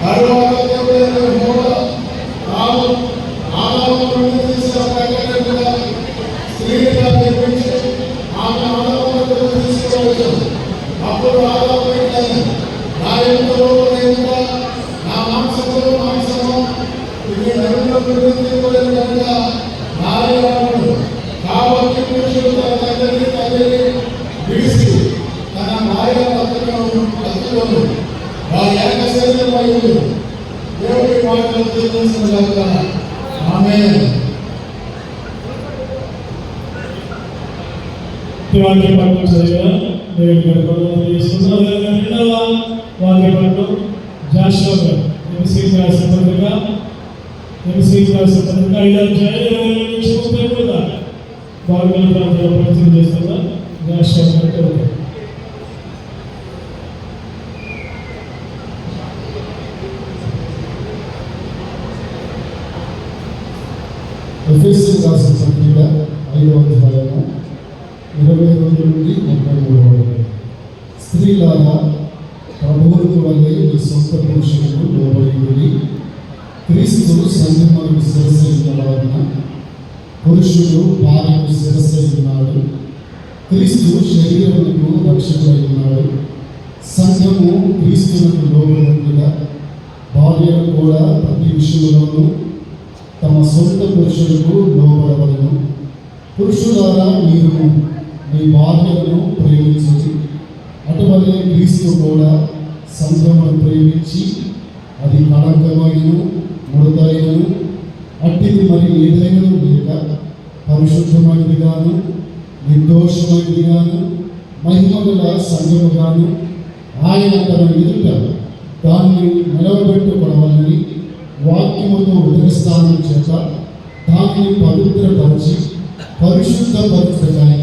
తరువాత దేవుడైన యెహోవా ఆదాము నుండి తీసిన ప్రకటనగా స్త్రీగా నిర్మించి ఆమె ఆదామును తీసుకువచ్చాడు. అప్పుడు ఆదాము నా ఎంతో నా మాంసంలో మాంసము ఇది నరుల నుండి తీయబడిన కనుక నాయకుడు. కాబట్టి పురుషుడు తన తండ్రిని విడిచి తన భార్య భర్తలను వారి ఏక శరీరమై దేవుడి మాటలు తెలియజేసిన ఆమేన్. వాక్యపట్నం చదివిన దేవుడి చేస్తున్నారు. రెండవ వాక్యపట్నం జాషువా గారు ఎంసీ రాసిన పత్రిక 5వ అధ్యాయం 20-33 దాకా బాగున్న ప్రాంతాల్లో పరిచయం చేస్తున్నా. జాషువా గారు ఎఫెసీయులకు రాసిన పత్రిక 5వ అధ్యాయం 22 నుండి 33 వరకు. స్త్రీలారా ప్రభువులకు వల్లే మీ సొంత పురుషులకు లోబడి క్రీస్తు సంఘమునకు శిరస్సు ఉన్నవారున పురుషుడు భార్యకు శిరస్సు ఉన్నాడు. క్రీస్తు శరీరమునకు రక్షకుడై ఉన్నాడు. సంఘము క్రీస్తునకు లోబడినట్లుగా భార్యలు కూడా ప్రతి విషయంలోనూ తమ సొంత పురుషులకు లోబడవలను. పురుషులారా మీరు మీ భార్యలను ప్రేమించండి. అటువలే క్రీస్తు కూడా సంఘమును ప్రేమించి అది కళంకమైనను ముడతైనను అట్టిది మరి ఏదైనా లేక పరిశుద్ధమైనదిగాను నిర్దోషమైనదిగాను మహిమగల సంఘముగాను ఆయన తన ఎదుట దాన్ని నిలవబెట్టుకోవాలని వాక్యముతో ఉదయస్థానం చేత దానిని పవిత్రపరిచి పరిశుద్ధపరచకై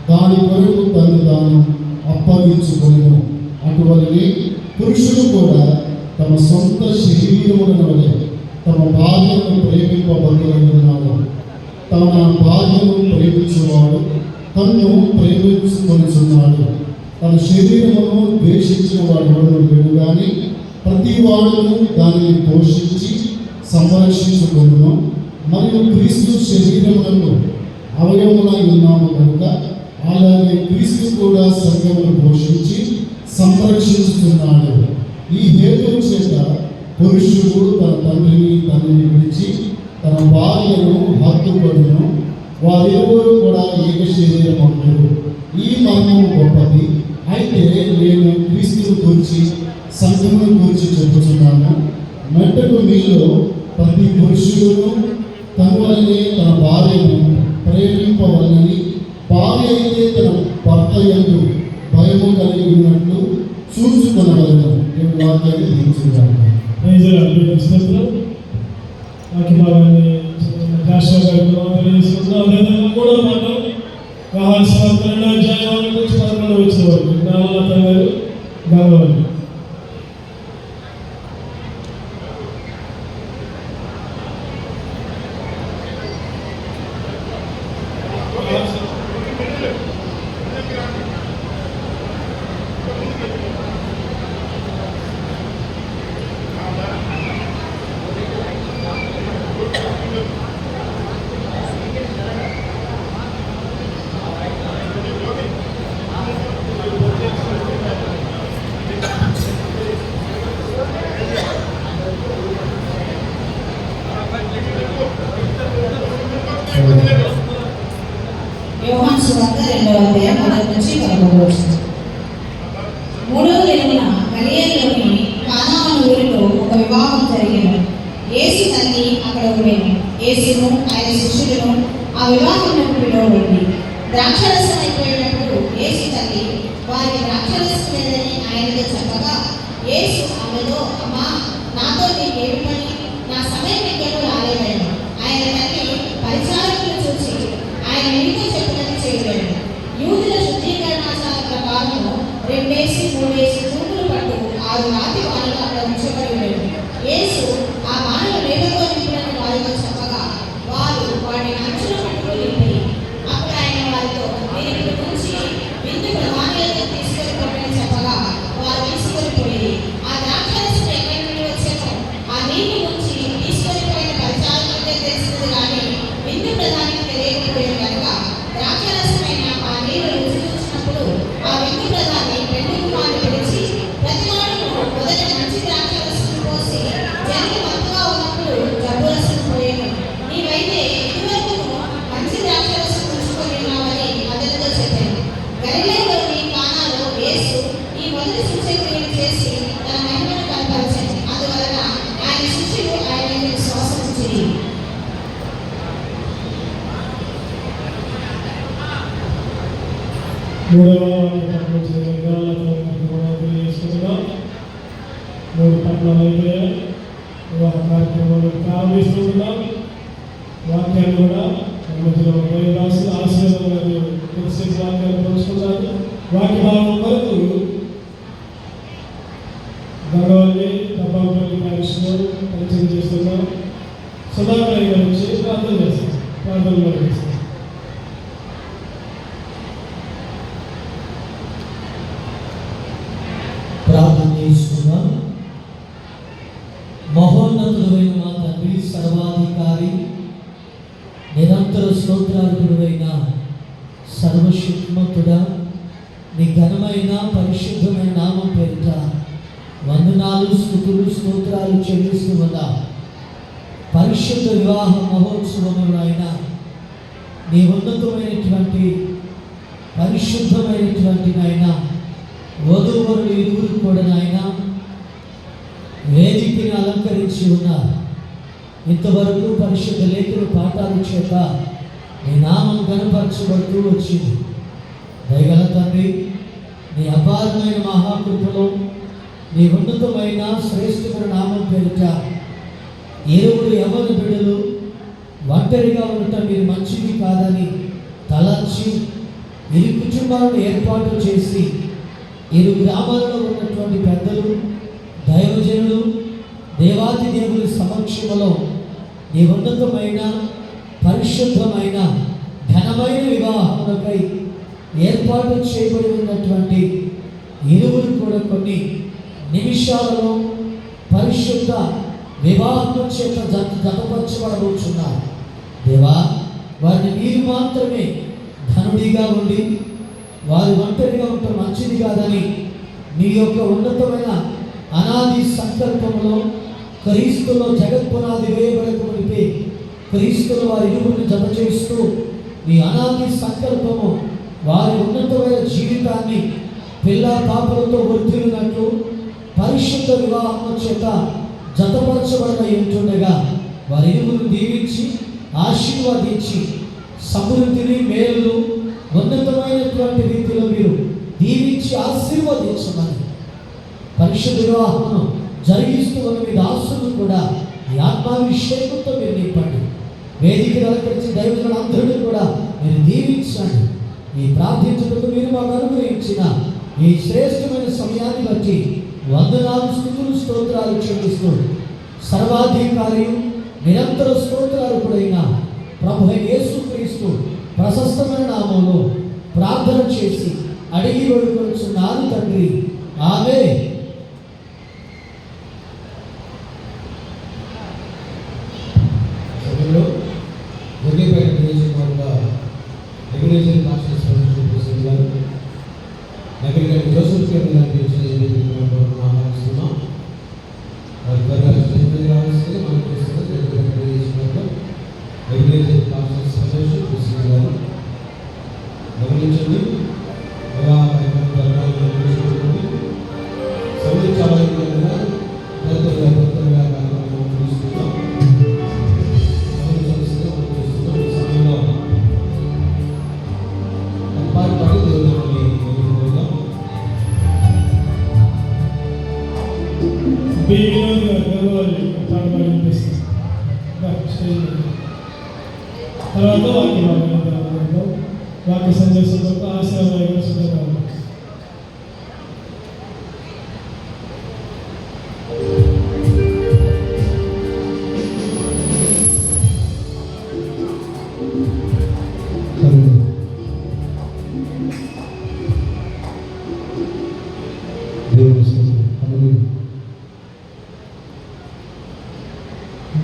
దాని కొరకు తను తాను అప్పగించుకొనెను. అటువలనే పురుషులు కూడా తమ సొంత శరీరముల వలె తమ భార్యను ప్రేమింపబడుతూ ఉన్నాడు. తన భార్యను ప్రేమించేవాడు తన్ను ప్రేమించుకొనుచున్నాడు. తన శరీరమును ద్వేషించిన వాడు లేడు కానీ ప్రతి వాడును దానిని పోషించి సంరక్షించుకొనును. మరియు క్రీస్తు శరీరములకు అవయవములై ఉన్నాము కనుక అలాగే క్రీస్తు కూడా సంఘమును పోషించి సంరక్షిస్తున్నాడు. ఈ హేతువు చేత పురుషుడు తన తండ్రిని విడిచి తన భార్యను హత్తుకొనును. వారిరువురు కూడా ఏక శరీరమవుతారు. ఈ మర్మము గొప్పది. అయితే నేను క్రీస్తును గురించి సంఘమును గురించి చెబుతున్నాను. మెట్టకు మీలో ప్రతి పురుషుడును తన వలనే తన భార్యను ప్రేమింపవలని, భార్య అయితే తన భర్త యందు భయము కలిగి ఉన్నట్లు చూసుకొనవలను. వాక్యాన్ని దించుతాను. వాక్యభాగాన్ని జాషువా గారు తెలియజేస్తున్నారు. 3వ పాఠం వ్యవహార 2వ అధ్యాయం 11 వచ్చిన వరకు నామలత గారు గమనించారు. యోహాను సువార్త 2వ అధ్యాయం 1 నుంచి 11 వరకు. 3వ దినమున గలిలయలోని కానా అను ఊరిలో ఒక వివాహం జరిగెను. యేసు తల్లి అక్కడ ఉండెను. యేసును ఆయన శిష్యులను ఆ వివాహమునకు పిలువబడి ద్రాక్షరసం అయిపోయినప్పుడు యేసు తల్లి వారికి ద్రాక్షరసం లేదని ఆయనతో చెప్పగా యేసు ఆమెతో, అమ్మా, నాతో నీకేమి పని? నా సమయం ఇంకెప్పుడు రాలేదైనా. ఆయన తల్లి పరిచారకులను చూసి ఆయన మీతో చెప్పినది చేయలేదు. యూదుల శుద్ధీకరణాచార ప్రకారము 2-3 తూములు పట్టు 6 రాతి వానలు అక్కడ ఉంచబడి ఉండేవి. యేసు ఆ వానలు నీళ్ళతో నింపులని వారితో చెప్పగా వారు వాటిని అంచుల పట్టుకు నింపి అప్పుడు ఆయన వారితో, మీరు ఇక్కడ నుంచి విందు ప్రధానిగా తీసుకొని చెప్పగా వారు తీసుకొని పోయి ఆ మూడవ పట్టణం తెలియజేస్తున్నాం. 3 పట్టణాలు అయిపోయాయి. వివాహ కార్యక్రమాలు ప్రారంభిస్తున్నాం. వాక్యాలు కూడా మధ్యలో రాసి ఆశీర్వాదాలు తెలిసే వాక్యాలు పంచుకున్నారు. వాక్య భావం వరకు గడవల్ని డబ్బాపల్లి కార్యక్రమం పరిచయం చేస్తున్నాం. సుధాకర్ గారి నుంచి ప్రార్థన చేస్తాం. ప్రార్థనలో చేస్తాం. ప్రార్థన చేస్తున్నాం. మహోన్నతుడైన మా తండ్రి, సర్వాధికారి, నిరంతర స్తోత్రార్హుడైన సర్వశక్తిమంతుడా, నీ ఘనమైన పరిశుద్ధమైన నామం పేరిట వందనాలు, స్తుతులు, స్తోత్రాలు చెల్లిస్తూ ఉన్నా. పరిశుద్ధ వివాహ మహోత్సవంలో అయినా నీ ఉన్నతమైనటువంటి పరిశుద్ధమైనటువంటి నాయన వధూవరులు ఇరువురు కూడా నాయన వేదికని అలంకరించి ఉన్నారు. ఇంతవరకు పరిశుద్ధ లేఖన పాఠాల చేత నీ నామం కనపరచబడుతూ వచ్చింది. దయగల తండ్రి, నీ అపారమైన మహాకృపలో నీ ఉన్నతమైన శ్రేష్ఠమైన నామం పేరిట ఇరువురు యవ్వన బిడ్డలు ఒంటరిగా ఉండటం మీరు మంచిది కాదని తలంచి ఇరు కుటుంబాలను ఏర్పాటు చేసి ఇరు గ్రామాల్లో ఉన్నటువంటి పెద్దలు, దైవజనులు, దేవాది దేవుని సమక్షంలో నీ ఉన్నతమైన పరిశుద్ధమైన ఘనమైన వివాహములకై ఏర్పాటు చేయబడి ఉన్నటువంటి ఇరువురు కూడా కొన్ని నిమిషాలలో పరిశుద్ధ వివాహం చేత జతపరచబడబోతున్నారు. దేవా, వారిని మీరు మాత్రమే ధనుడిగా ఉండి వారి ఒంటరిగా ఉండటం మంచిది కాదని మీ యొక్క ఉన్నతమైన అనాది సంకల్పంలో క్రీస్తులో జగత్పునాది వేయబడకపోతే క్రీస్తులో వారి ఇరువురిని జత చేస్తూ మీ అనాది సంకల్పము వారి ఉన్నతమైన జీవితాన్ని పిల్ల పాపలతో వర్ధిల్లినట్లు పరిశుద్ధ వివాహం చేత జతపరచబడిన ఉంటుండగా వారి ఇరువురిని దీవించి ఆశీర్వాదించి సమృద్ధిని, మేలు, ఉన్నతమైనటువంటి రీతిలో మీరు దీవించి ఆశీర్వదించమని పరిశుద్ధ వివాహమును జరిగిస్తూ ఉన్న మీ దాసులు కూడా ఈ ఆత్మాభిషేకంతో మీరు నింపండి. వేదిక అలంకరించి దైవజనులు అందరినీ కూడా మీరు దీవించండి. ఈ ప్రార్థించుటకు మీరు మాకు అనుగ్రహించిన ఈ శ్రేష్టమైన సమయాన్ని బట్టి వందనాలు, స్తుతులు, స్తోత్రాలు చెల్లిస్తూ సర్వాధికారి, నిరంతర స్తోత్రాలు కూడా ప్రభు అయిన యేసుక్రీస్తు ప్రశస్తమైన నామంలో ప్రార్థన చేసి అడిగి వేడుకొనుచున్నాను తండ్రి. ఆమేన్. తర్వాత వాక్య సందేశంతో ఆశీర్వాదాలు.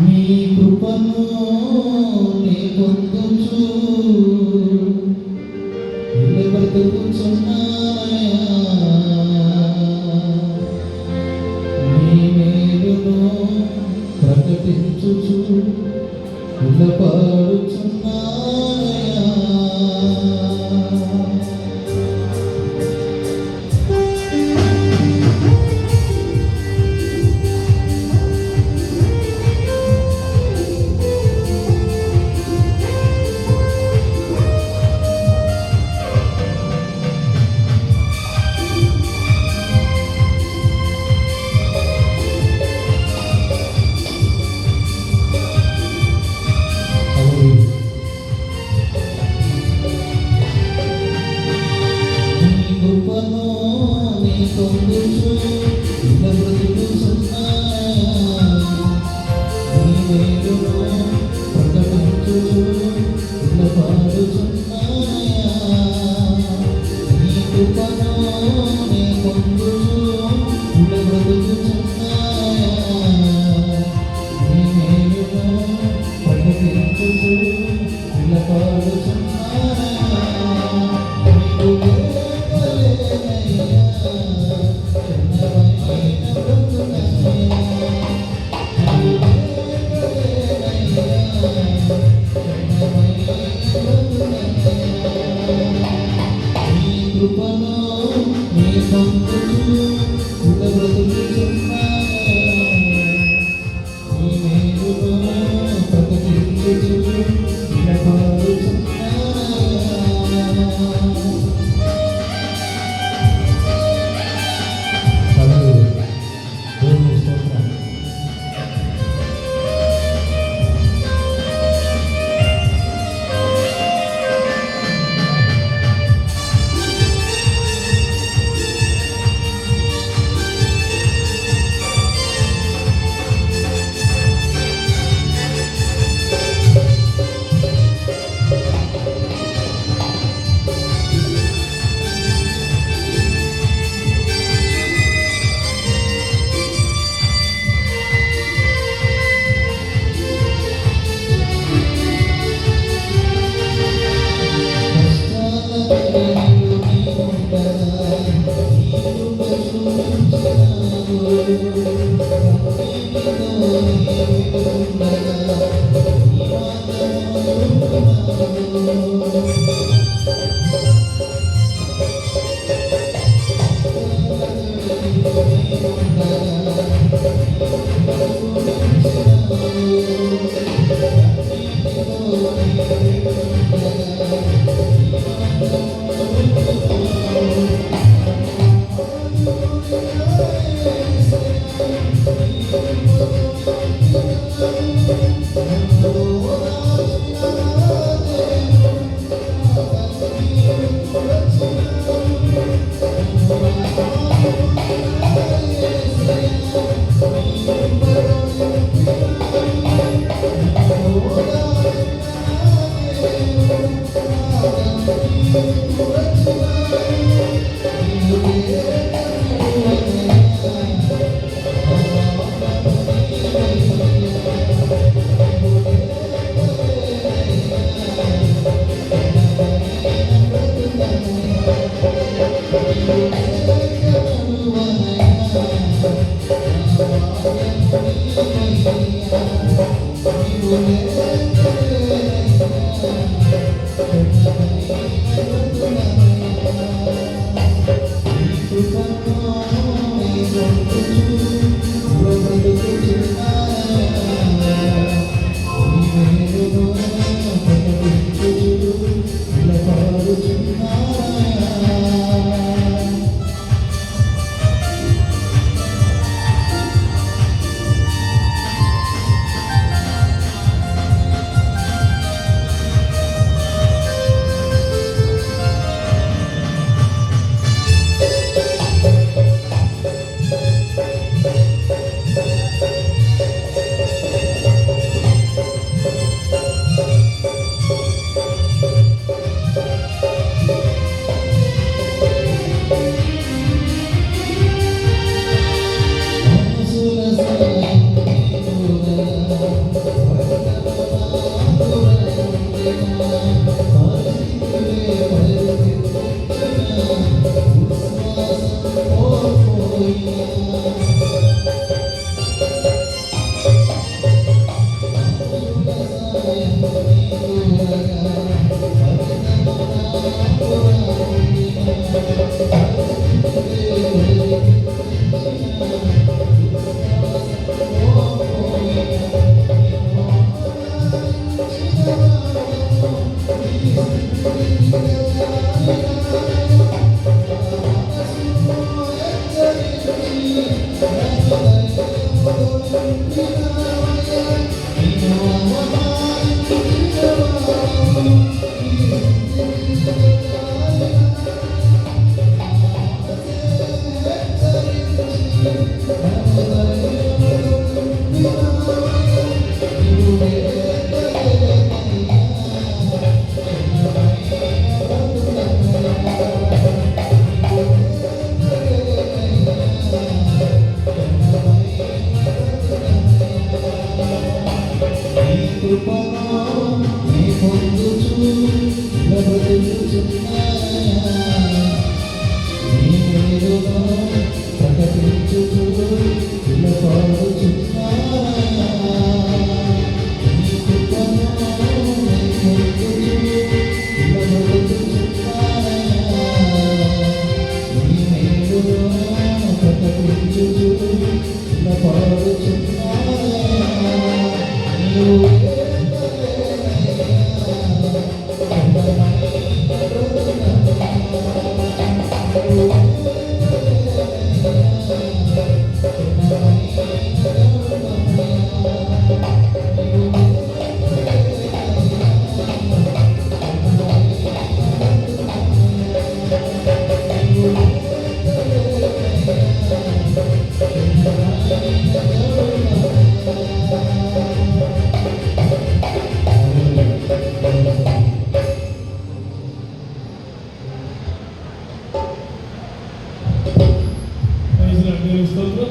నీ కృపను నీ పొందుచు ఇల్లు బ్రతుకుచున్నాయా, నీ మేలును ప్రకటించుచు ఇల్లు పాడుచున్నాయా.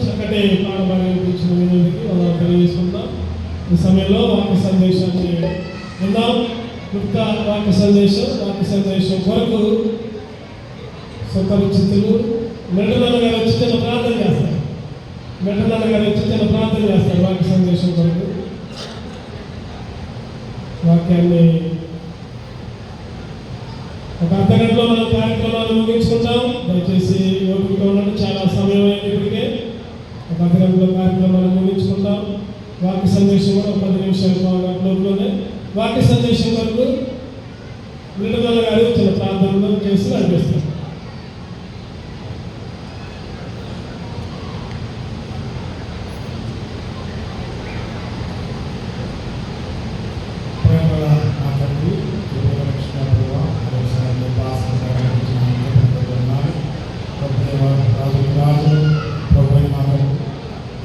చక్కటి పాఠభాగం ఇచ్చిన వినోదికి మనం తెలియజేసుకుందాం. ఈ సమయంలో వాక్య సందేశాన్ని విందాం. క్లుప్త వాక్య సందేశం కొరకు సొంత చిత్తులు నిండుదల గారు చిన్న ప్రార్థన చేస్తారు. వెంటనే గారు వచ్చి చిన్న ప్రార్థన చేస్తారు వాక్య సందేశం కొరకు. వాక్యాన్ని ఒక అర్ధగంటలో మనం కార్యక్రమాలు ముగించుకుంటాం. దయచేసి ఓపికగా ఉండండి, చాలా సమయం అయింది ఇప్పటికే. ఒక అర్ధగంటలో కార్యక్రమాలు ముగించుకుంటాం. వాక్య సందేశం కూడా ఒక 10 నిమిషాలు లోపలనే వాక్య సందేశం వరకు విడుదల గారు చిన్న ప్రార్థనలు చేసి నడిపిస్తారు.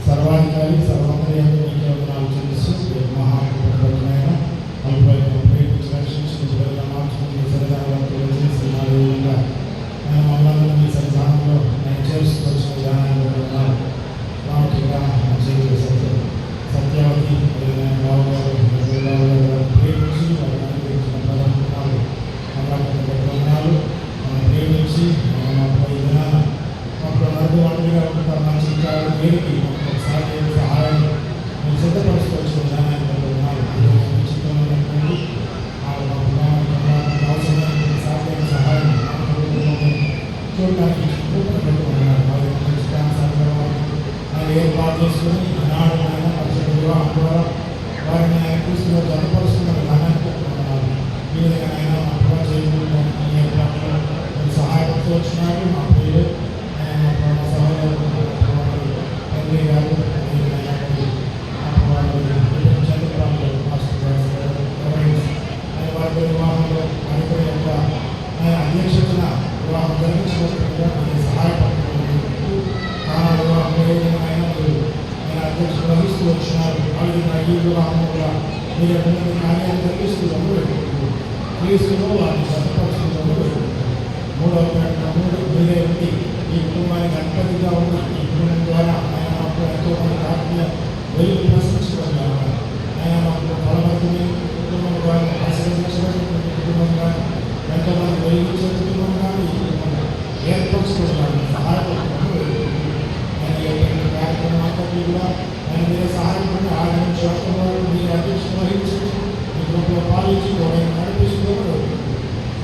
సర్వాధికారి సర్వాంతర్యాలు చెల్లిస్తూ మహాప్రభుత్వమైన మమ్మల్ని మీ సన్నిధానంలో నేను చేర్చుకొచ్చిన విధానాన్ని సత్యావతి ప్రేమించి ప్రేమించి ఒంటరిగా ఉంటారు. మంచి దేనికి ఒకసారి సహాయం నేను సిద్ధపరచుకోవచ్చు విధానాన్ని అవసరమైన సహాయం చూడటానికి ఏర్పాటు చేసుకుని ఈనాడు ఆయన పరిశుద్ధ వివాహం ద్వారా వారిని ఆయన క్రీస్తులో జతపరుస్తున్న విధానాన్ని పెట్టుకున్నారు. ఈ విధంగా ఆయన మా చేయడానికి ఈ ఏర్పాట్లో సహాయపడుతూ వచ్చినాడు. మా పేరు మా సహోదరుడు తండ్రి గారు చంద్రబాబు మాస్టర్ వారి వివాహంలో వారి యొక్క అధ్యక్షతన వివాహం జరిగించినట్టుగా సహాయపడుతుంది. ఆనాడు ఆయన అధ్యక్షులు వహిస్తూ వచ్చినారు. ఆ విధంగా ఈ వివాహంలో కూడా మీరు ఎటువంటి కార్యాలు జరిగిస్తూ క్రీస్తులో వారిని సత్పరుచుకుంటూ మూడవ మీరే ఉండి ఈ కుటుంబానికి అధిపతిగా ఉన్న ఈ కుటుంబం ద్వారా ఆయన మాకు ఎంతో మంది ఆత్మీయ వెలుగు ప్రశ్నించుకున్నారు. ఆయన మాకు ఫలవంతమైన కుటుంబం కానీ ఆశీర్వదించబడినటువంటి కుటుంబం కానీ ఎంతోమంది వెలిగించే కుటుంబం కానీ ఏర్పరచుకుంటున్నాను సహాయపడుతున్నాను. ఆయన కార్యక్రమం అంతటి కూడా ఆయన మీరే సహాయపడి ఆయన శాతం వారు మీరు అధ్యక్షత వహించి మీ గ్రూప్లో పాలించి ఆయన నడిపిస్తున్నారు.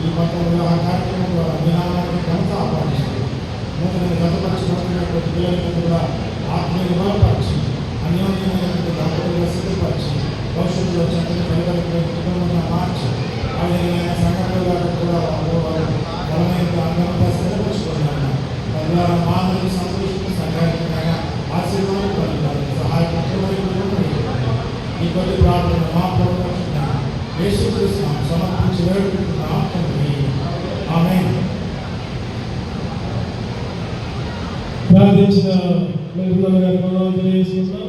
ఈ మొత్తం ఆ కార్యక్రమం ద్వారా విధానానికి ఘనత ఆపాదిస్తారు. నూతన గతపరిచినటువంటి పిల్లలకు కూడా ఆత్మీయ బలపరిచి అన్యోన్యమైనటువంటి దంపతులుగా సిద్ధపరిచి భవిష్యత్తులో చక్కని పరివర్తన కుటుంబంగా మార్చి ఆ విధంగా సంఘటనగా కూడా బలమైన అంగంగా స్థిరపరుచుకున్నాను. తద్వారా మానవులు సంతోషించి సంఘానికి ఆశీర్వాదం కలుగుతారు. సహాయపడుతున్న ఈ కొద్ది ప్రార్థన మా ప్రభుత్వం యేసుక్రీస్తు సమర్పించి వేడుకుంటున్నాం తండ్రి. ఆమేన్. ప్రార్థించిన నిర్మల గారి మనం తెలియజేస్తున్నాం.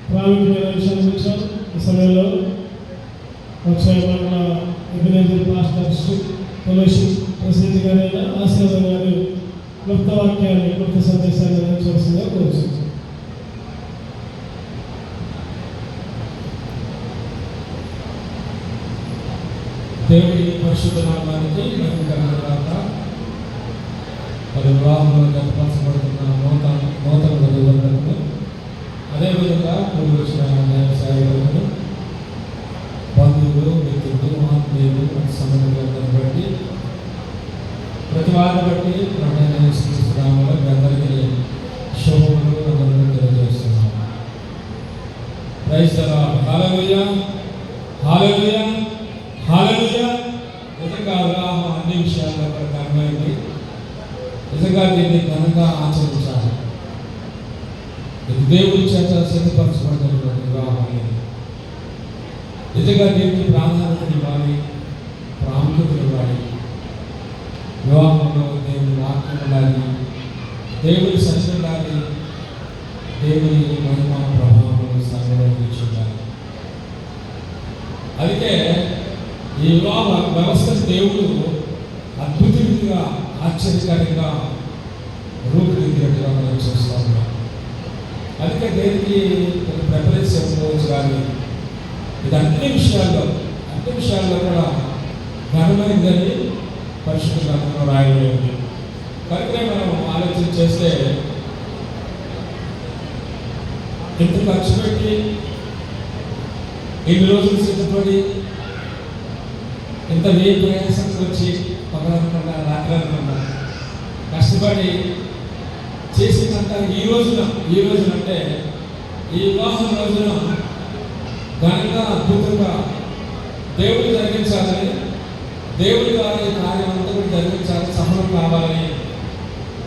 ప్రాముఖ్యమైన విషయాన్ని వచ్చాం. ఈ సమయంలో అక్షయమండల ఎబినేజర్ పాస్టర్స్ ఫెలోషిప్ ప్రెసిడెంట్ గారైన ఆశీర్వాదం గారు క్లుప్త వాక్యాన్ని క్లుప్త సందేశాన్ని అందించవలసిందిగా కోరుతున్నాం. దేవుడి పరిశుద్ధ నామానికి మహిమకరమైన వివాహంలో జతపరచబడుతున్న నూతన వధువులకు అదేవిధంగా కూడి వచ్చిన సేవకులు బంధువులు మిత్రులు ఆత్మీయులు సంబంధికులందరిని బట్టి ప్రతి వారిని బట్టి ప్రణయనామంలో మీ అందరికీ శుభములు అందరూ తెలియజేస్తున్నాము. Praise the lord. Hallelujah, hallelujah, hallelujah. నిజంగా వివాహం అన్ని విషయాల్లో ఘనమైంది. నిజంగా దీన్ని ఘనంగా ఆచరించాలి. ఇది దేవుడి చేత సిద్ధపరచబడినటువంటి వివాహం అనేది. నిజంగా దీనికి ప్రాధాన్యత ఇవ్వాలి, ప్రాముఖ్యత ఇవ్వాలి. వివాహంలో దేవుని వాక్యం ఉండాలి, దేవుని సత్యం ఉండాలి, దేవుని మహిమ ప్రభావం సంఘంలో ఉండాలి. అందుకే ఈ వివాహ వ్యవస్థ దేవుడు అద్భుతంగా ఆశ్చర్యకరంగా రూపుదిద్దినట్టుగా మనం చూస్తూ ఉన్నాం. అందుకే దేనికి ప్రిఫరెన్స్ చేసుకోవచ్చు. కానీ ఇది అన్ని విషయాల్లో కూడా ఘనమైందని పరిశుద్ధ గ్రంథంలో రాయబడి ఉంది. కనుక మనం ఆలోచన చేస్తే ఎంత ఖర్చు పెట్టి ఎన్ని రోజులు సిద్ధపడి ఎంత వేయి ప్రయాసంతో వచ్చి పగలనుకున్నా రాత్రనుకున్నా కష్టపడి చేసినంత ఈ రోజున అంటే ఈ వివాహం రోజున ఘనంగా అద్భుతంగా దేవుడు జరిగించాలని, దేవుడి ద్వారా ఈ కార్యం అంతా కూడా జరిగించాలని, సఫలం కావాలని,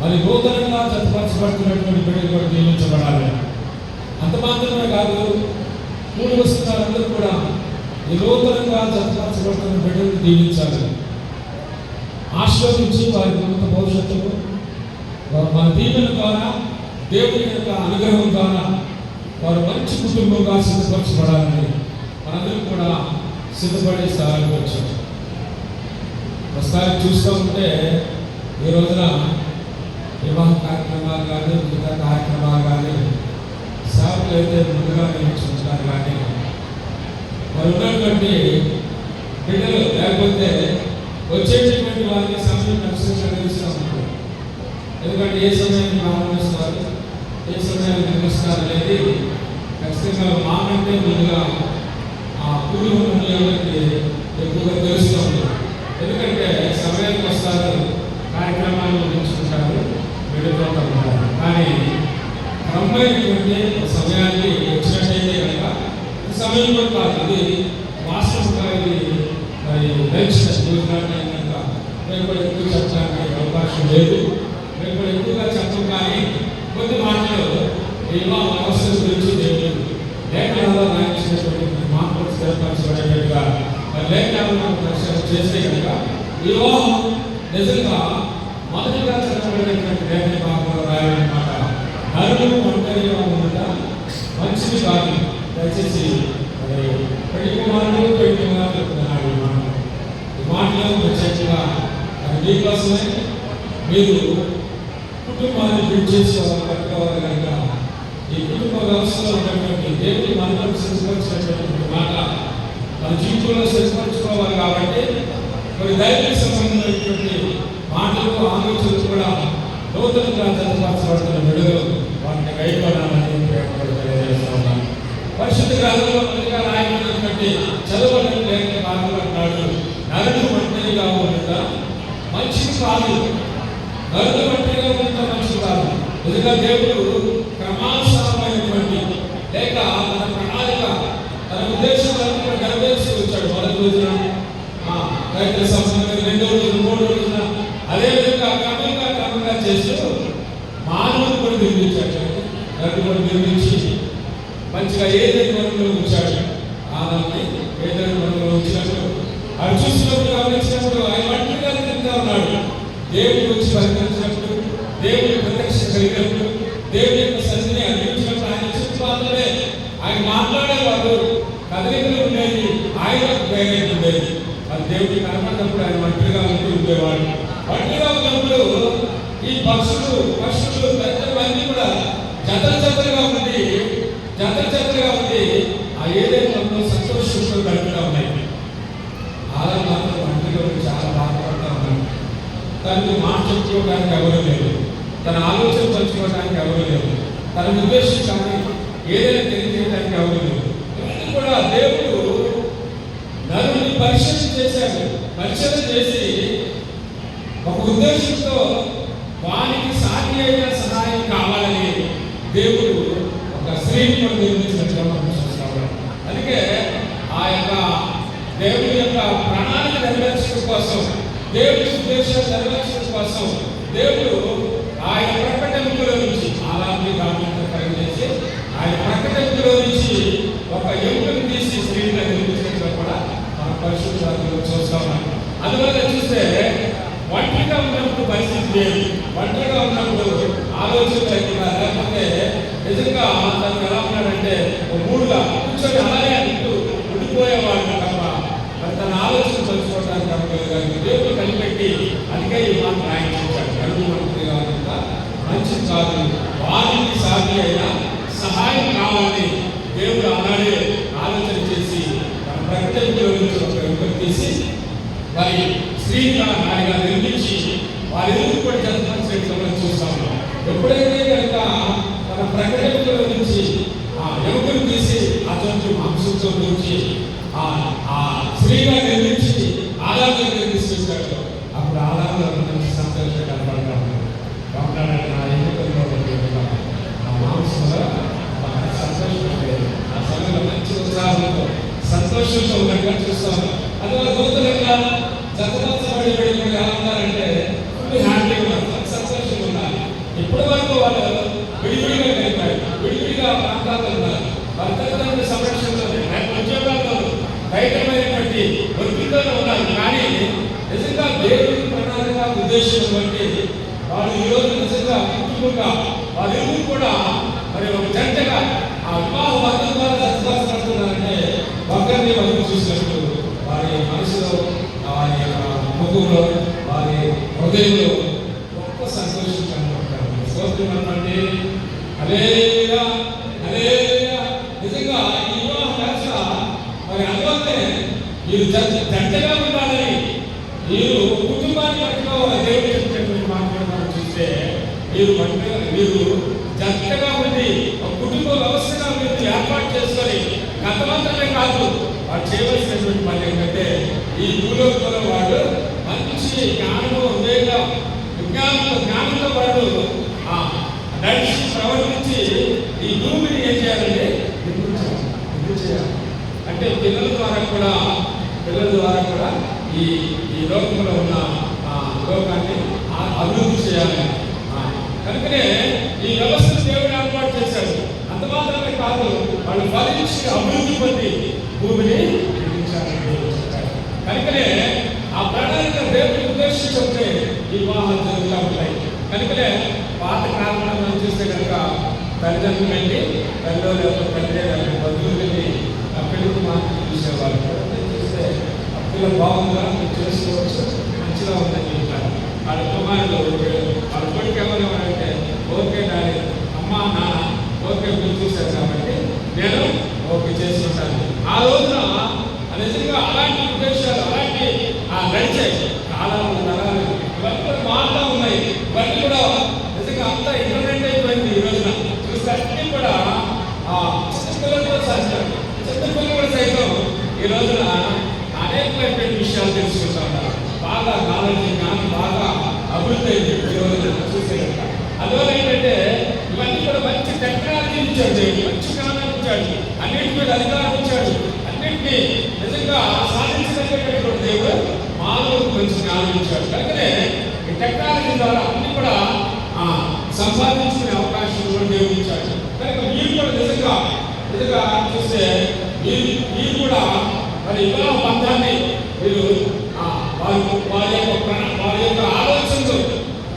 మరి నూతనంగా జతపరచబడుతున్నటువంటి బిడ్డలు కూడా దీవించబడాలి. అంత మాత్రమే కాదు, కూడి వస్తున్న వారందరూ కూడా ఈ నూతనంగా జతపరచబడుతున్న బిడ్డలను దీవించాలి, ఆశీర్వదించి వారి ఉన్నత భవిష్యత్తుకు మన దీవెన ద్వారా, దేవుని యొక్క అనుగ్రహం ద్వారా వారు మంచి కుటుంబంగా సిద్ధపరచబడాలని మనందరూ కూడా సిద్ధపడే స్థాయికి వచ్చాం. ఒకసారి చూస్తూ ఉంటే ఈ రోజున వివాహ కార్యక్రమాలు కానీ, మిగతా కార్యక్రమాలు కానీ, సేవకులు అయితే ముందుగా నియమించుకుంటారు కానీ, మరి ఉన్నటువంటి బిడ్డలు లేకపోతే వచ్చేటటువంటి వారికి సమయం నమస్కరిస్తూ ఉంటారు. ఎందుకంటే ఏ సమయాన్ని ఆనందిస్తారు, ఏ సమయాన్ని నిర్మిస్తారు అనేది ఖచ్చితంగా మాకంటే ముందుగా ఆ కుటుంబం ఎక్కువగా తెలుస్తూ ఉంటుంది. ఎందుకంటే సమయానికి వస్తారు, కార్యక్రమాలు నిర్మించుకుంటారు, విడుతూ ఉంటారు. కానీ క్రమమైనటువంటి సమయాన్ని వచ్చినట్టయితే కనుక ఈ సమయం కూడా కాదు, ఇది వాస్తవంగా ఇది మరి నచ్చిన కనుక మేము కూడా ఎక్కువ చెప్పడానికి అవకాశం లేదు. మేము కూడా ఎక్కువగా చెప్పం, కానీ కొద్ది మాటలు వివాహ వ్యవస్థ గురించి దేవుడు లేఖనాల్లో రాయించినటువంటి మాటలు స్థిరపరచబడేట్టుగా లేఖనాలను పరిశీలన చేస్తే కనుక వివాహం నిజంగా మొదటిగా చదవబడినటువంటి లేఖన భాగంలో రాయాలన్నమాట. నరులు ఒంటరిగా ఉండట మంచిది కాదు. దయచేసి పెళ్లి కుమారుడు పెళ్లి కుమారుడు చెప్తున్నాడు ఈ మాటలు ప్రత్యేకంగా అది మీకోసమే. మీరు కుటుంబాన్ని బిల్డ్ చేసుకోవాలి, కట్టుకోవాలి కనుక ఈ కుటుంబ వ్యవస్థలో ఉన్నటువంటి దేవుని మనలో సిద్ధపరిచినటువంటి మాట మన జీవితంలో సిద్ధపరచుకోవాలి. కాబట్టి కొన్ని దైవిక సంబంధమైనటువంటి మాటలు, ఆలోచనలు కూడా నూతనంగా జతపరచబడుతున్న విడుదల వాటిని బయటపడాలని తెలియజేస్తున్నాను. పరిశుద్ధ గ్రంథంలో మొదటిగా రాయబడినటువంటి చదవని లేఖన భాగంలో అంటాడు, నరుడు ఒంటరిగా ఉండగా మంచిది కాదు. నరుడు ఒంటరిగా ఉండటం మంచిది కాదు. నిజంగా దేవుడు క్రమానుసారమైనటువంటి లేక తన ప్రణాళిక, తన ఉద్దేశాలను కూడా నెరవేర్చి వచ్చాడు. మొదటి రోజున రైతుల సంబంధం, రెండో రోజు, మూడో రోజున, అదేవిధంగా క్రమంగా చేస్తూ మానవుడు కూడా నిర్మించాడు. నరుడు కూడా నిర్మించి మంచిగా ఏదైనా వనంలో ఉంచాడు. ఆదాన్ని ఏదైనా వనంలో ఉంచినప్పుడు అది చూసినప్పుడు, గమనించినప్పుడు ఆయన ఒంటరిగా తిరుగుతూ ఉన్నాడు. దేవుడు వచ్చి పరిగణించినప్పుడు, దేవుడి ప్రత్యక్ష కలిగినప్పుడు, దేవుడి యొక్క సన్నిధిని అందించినప్పుడు ఆయన చుట్టుపాట్లనే ఆయన మాట్లాడేవాడు. కదలికలు ఉండేది, ఆయన ప్రేరణ ఉండేది. అది దేవుడికి కనపడినప్పుడు ఆయన ఒంటరిగా ఉంటూ ఉండేవాడు. ఒంటరిగా ఉన్నప్పుడు ఈ పక్షులు పెద్దవన్నీ కూడా జతలుగా ఉండి ఆ ఏదైనా సంతోషంతో గడుపుతూ ఉన్నాయి. అలా మాత్రం ఒంటరిగా చాలా బాధపడుతూ ఉన్నాడు. తనకి మాట చెప్పుకోవడానికి ఎవరు లేదు, తన ఆలోచన పంచుకోవడానికి ఎవరు లేదు, తన ఉద్దేశం కానీ ఏదైనా తెలియజేయడానికి ఎవరు లేదు. ఇవన్నీ కూడా దేవుడు నరుని పరిశీలన చేసి ఒక ఉద్దేశంతో వానికి సాటి అయిన సహాయం కావాలని దేవుడు ఒక స్త్రీని కూడా నిర్మించినట్టుగా మనం చూస్తాము. అందుకే ఆ యొక్క దేవుని యొక్క ప్రణాళిక నెరవేర్చడం కోసం, దేవుడి ఉద్దేశాలు నెరవేర్చడం కోసం దేవుడు ఆయన ప్రకటనలో నుంచి ఆరాధన రామని పరిగణించి ఆయన ప్రకటనలో నుంచి ఒక ఎముకను తీసి స్త్రీని నిర్మించినట్టుగా కూడా మన పరిశుద్ధులు చూస్తాము. అందువల్ల చూస్తే ఒంటరిగా ఉన్నప్పుడు పరిస్థితి లేదు, ఒంటరిగా ఉన్నప్పుడు ఆలోచన లేకుండా, లేకపోతే నిజంగా తను ఎలా ఉన్నాడంటే మూడుగా కూర్చొని అలాగే ఉండిపోయేవాడు తప్ప మరి తన ఆలోచన పంచుకోవడానికి అవ్వలేదు. దేవుడు కనిపెట్టి అందుకే ఈ మాట రాయించాడు, నరుడు ఒంటరిగా ఉన్నంత మంచిది కాదు, వారికి సాధ్య అయిన సహాయం కావాలని దేవుడు ఆనాడే ఆలోచన చేసి తన ప్రకటనలో నుంచి ఒక ఎముకను తీసి మరి స్త్రీగా నాడిగా నిర్మించి వారి ఎదురు కూడా జతపరిచినట్టు మనం చూస్తాము. ఎప్పుడైతే కనుక తన ప్రకటనలో నుంచి ఆ సంతోషంతో ఉన్నట్టుగా చూస్తాము. అందువల్ల దూతలుగా జతపరచబడి ఎలా ఉన్నారంటే ఫుల్ హ్యాపీగా ఉన్నారు, సంతోషంగా ఉన్నారు. ఇప్పటి వరకు వాళ్ళు విడివిడిగా గడిపారు, విడివిడిగా ప్రాంతాల్లో ఉన్నారు. వారి తల్లిదండ్రుల సంరక్షణలోనే ఉద్యోగాల్లోనూ భయంకరమైనటువంటి ఒత్తిడిలోనే ఉన్నారు. కానీ నిజంగా దేవుడి ప్రణాళిక ఉద్దేశం బట్టి వాళ్ళు ఈరోజు నిజంగా కుటుంబంగా వాళ్ళెవరూ కూడా మరి ఒక జంటగా ఆ వివాహ బంధం ద్వారా జతపరచబడుతున్నారంటే ఒకరిని ఒకరు చూసినట్టు వారి మనసులో, వారి యొక్క ముఖంలో, వారి హృదయంలో గొప్ప సంతోషం కనుకుంటారు. స్తోత్రమంటే హల్లెలూయా, హల్లెలూయా. నిజంగా ఈ వివాహ దశ మరి అందువల్లే మీరు జంటగా ఉండాలని, మీరు కుటుంబాన్ని కట్టుకోవాలి. దేవుడు చెప్పినటువంటి మాటలు మనం చూస్తే మీరు జంటగా ఉండి ఒక కుటుంబ వ్యవస్థగా మీరు ఏర్పాటు చేసుకొని గతమంతమే కాదు వాడు చేయవలసినటువంటి పని ఏంటంటే ఈ భూలోకంలో వాడు మంచి జ్ఞానము, జ్ఞానంతో వాడు నడిచి ప్రవర్తించి ఈ భూమిని ఏం చేయాలంటే చేయాలి. అంటే పిల్లల ద్వారా కూడా ఈ లోకంలో ఉన్న లోకాన్ని అభివృద్ధి చేయాలి. కనుకనే ఈ వ్యవస్థను దేవుడు ఏర్పాటు చేశాడు. అంత మాత్రమే కాదు, వాళ్ళు ఫలించి అభివృద్ధి పొంది భూమిని నిర్మించాలని దేవుడు చెప్పాడు. కనుకనే ఆ ప్రణాళిక దేవుడి ఉద్దేశం చెప్తే ఈ వివాహాలు జరుగుతూ ఉంటాయి. కనుకనే పాత కాలంలో మనం చూస్తే కనుక తల్లిదండ్రులు వెళ్ళి తల్లిలో లేకపోతే తండ్రి బంధువులు వెళ్ళి ఆ పెళ్లికి మాత్రం చూసేవాళ్ళు. చూస్తే ఆ పిల్లలు బాగుందా, మీరు చేసుకోవచ్చు, మంచిగా ఉందని చెప్తారు. వాళ్ళ కుమారులు వాళ్ళ కొడుకు ఏమన్నారంటే ఓకే డాడీ, అమ్మ నాన్న ఓకే మీరు చూశారు కాబట్టి నేను ఓకే చేసుకుంటాను. ఆ రోజున నిజంగా అలాంటి ఉద్దేశాలు అలాంటి నడిచాయి. కాలాలు తరాలు ఇవన్నీ కూడా మారుతూ ఉన్నాయి. ఇవన్నీ కూడా నిజంగా అంతా ఇంటర్నెట్ అయిపోయింది. ఈ రోజున చూస్తే అన్నీ కూడా చిన్నపిల్లలు కూడా సైతం ఈ రోజున అనేకమైనటువంటి విషయాలు తెలుసుకుంటా ఉన్నారు. బాగా నాలెడ్జ్ జ్ఞానం బాగా అభివృద్ధి అయింది ఈ రోజున చూసే కనుక. అందువల్ల ఏంటంటే ఇవన్నీ కూడా మంచి టెక్నాలజీ ఇచ్చాడు దేవుడు, మంచి జ్ఞానం ఇచ్చాడు, అన్నింటి మీద అధికారం ఇచ్చాడు. అన్నింటినీ నిజంగా సాధించగలిగేటటువంటి దేవుడు మానవులకు మంచి జ్ఞానం ఇచ్చాడు. కనుకనే ఈ టెక్నాలజీ ద్వారా అన్ని కూడా సంపాదించుకునే అవకాశం కూడా దేవుడు ఇచ్చాడు. కనుక మీరు కూడా నిజంగా చూస్తే మీరు కూడా మరి వివాహ బంధాన్ని మీరు వారి యొక్క ఆలోచనలు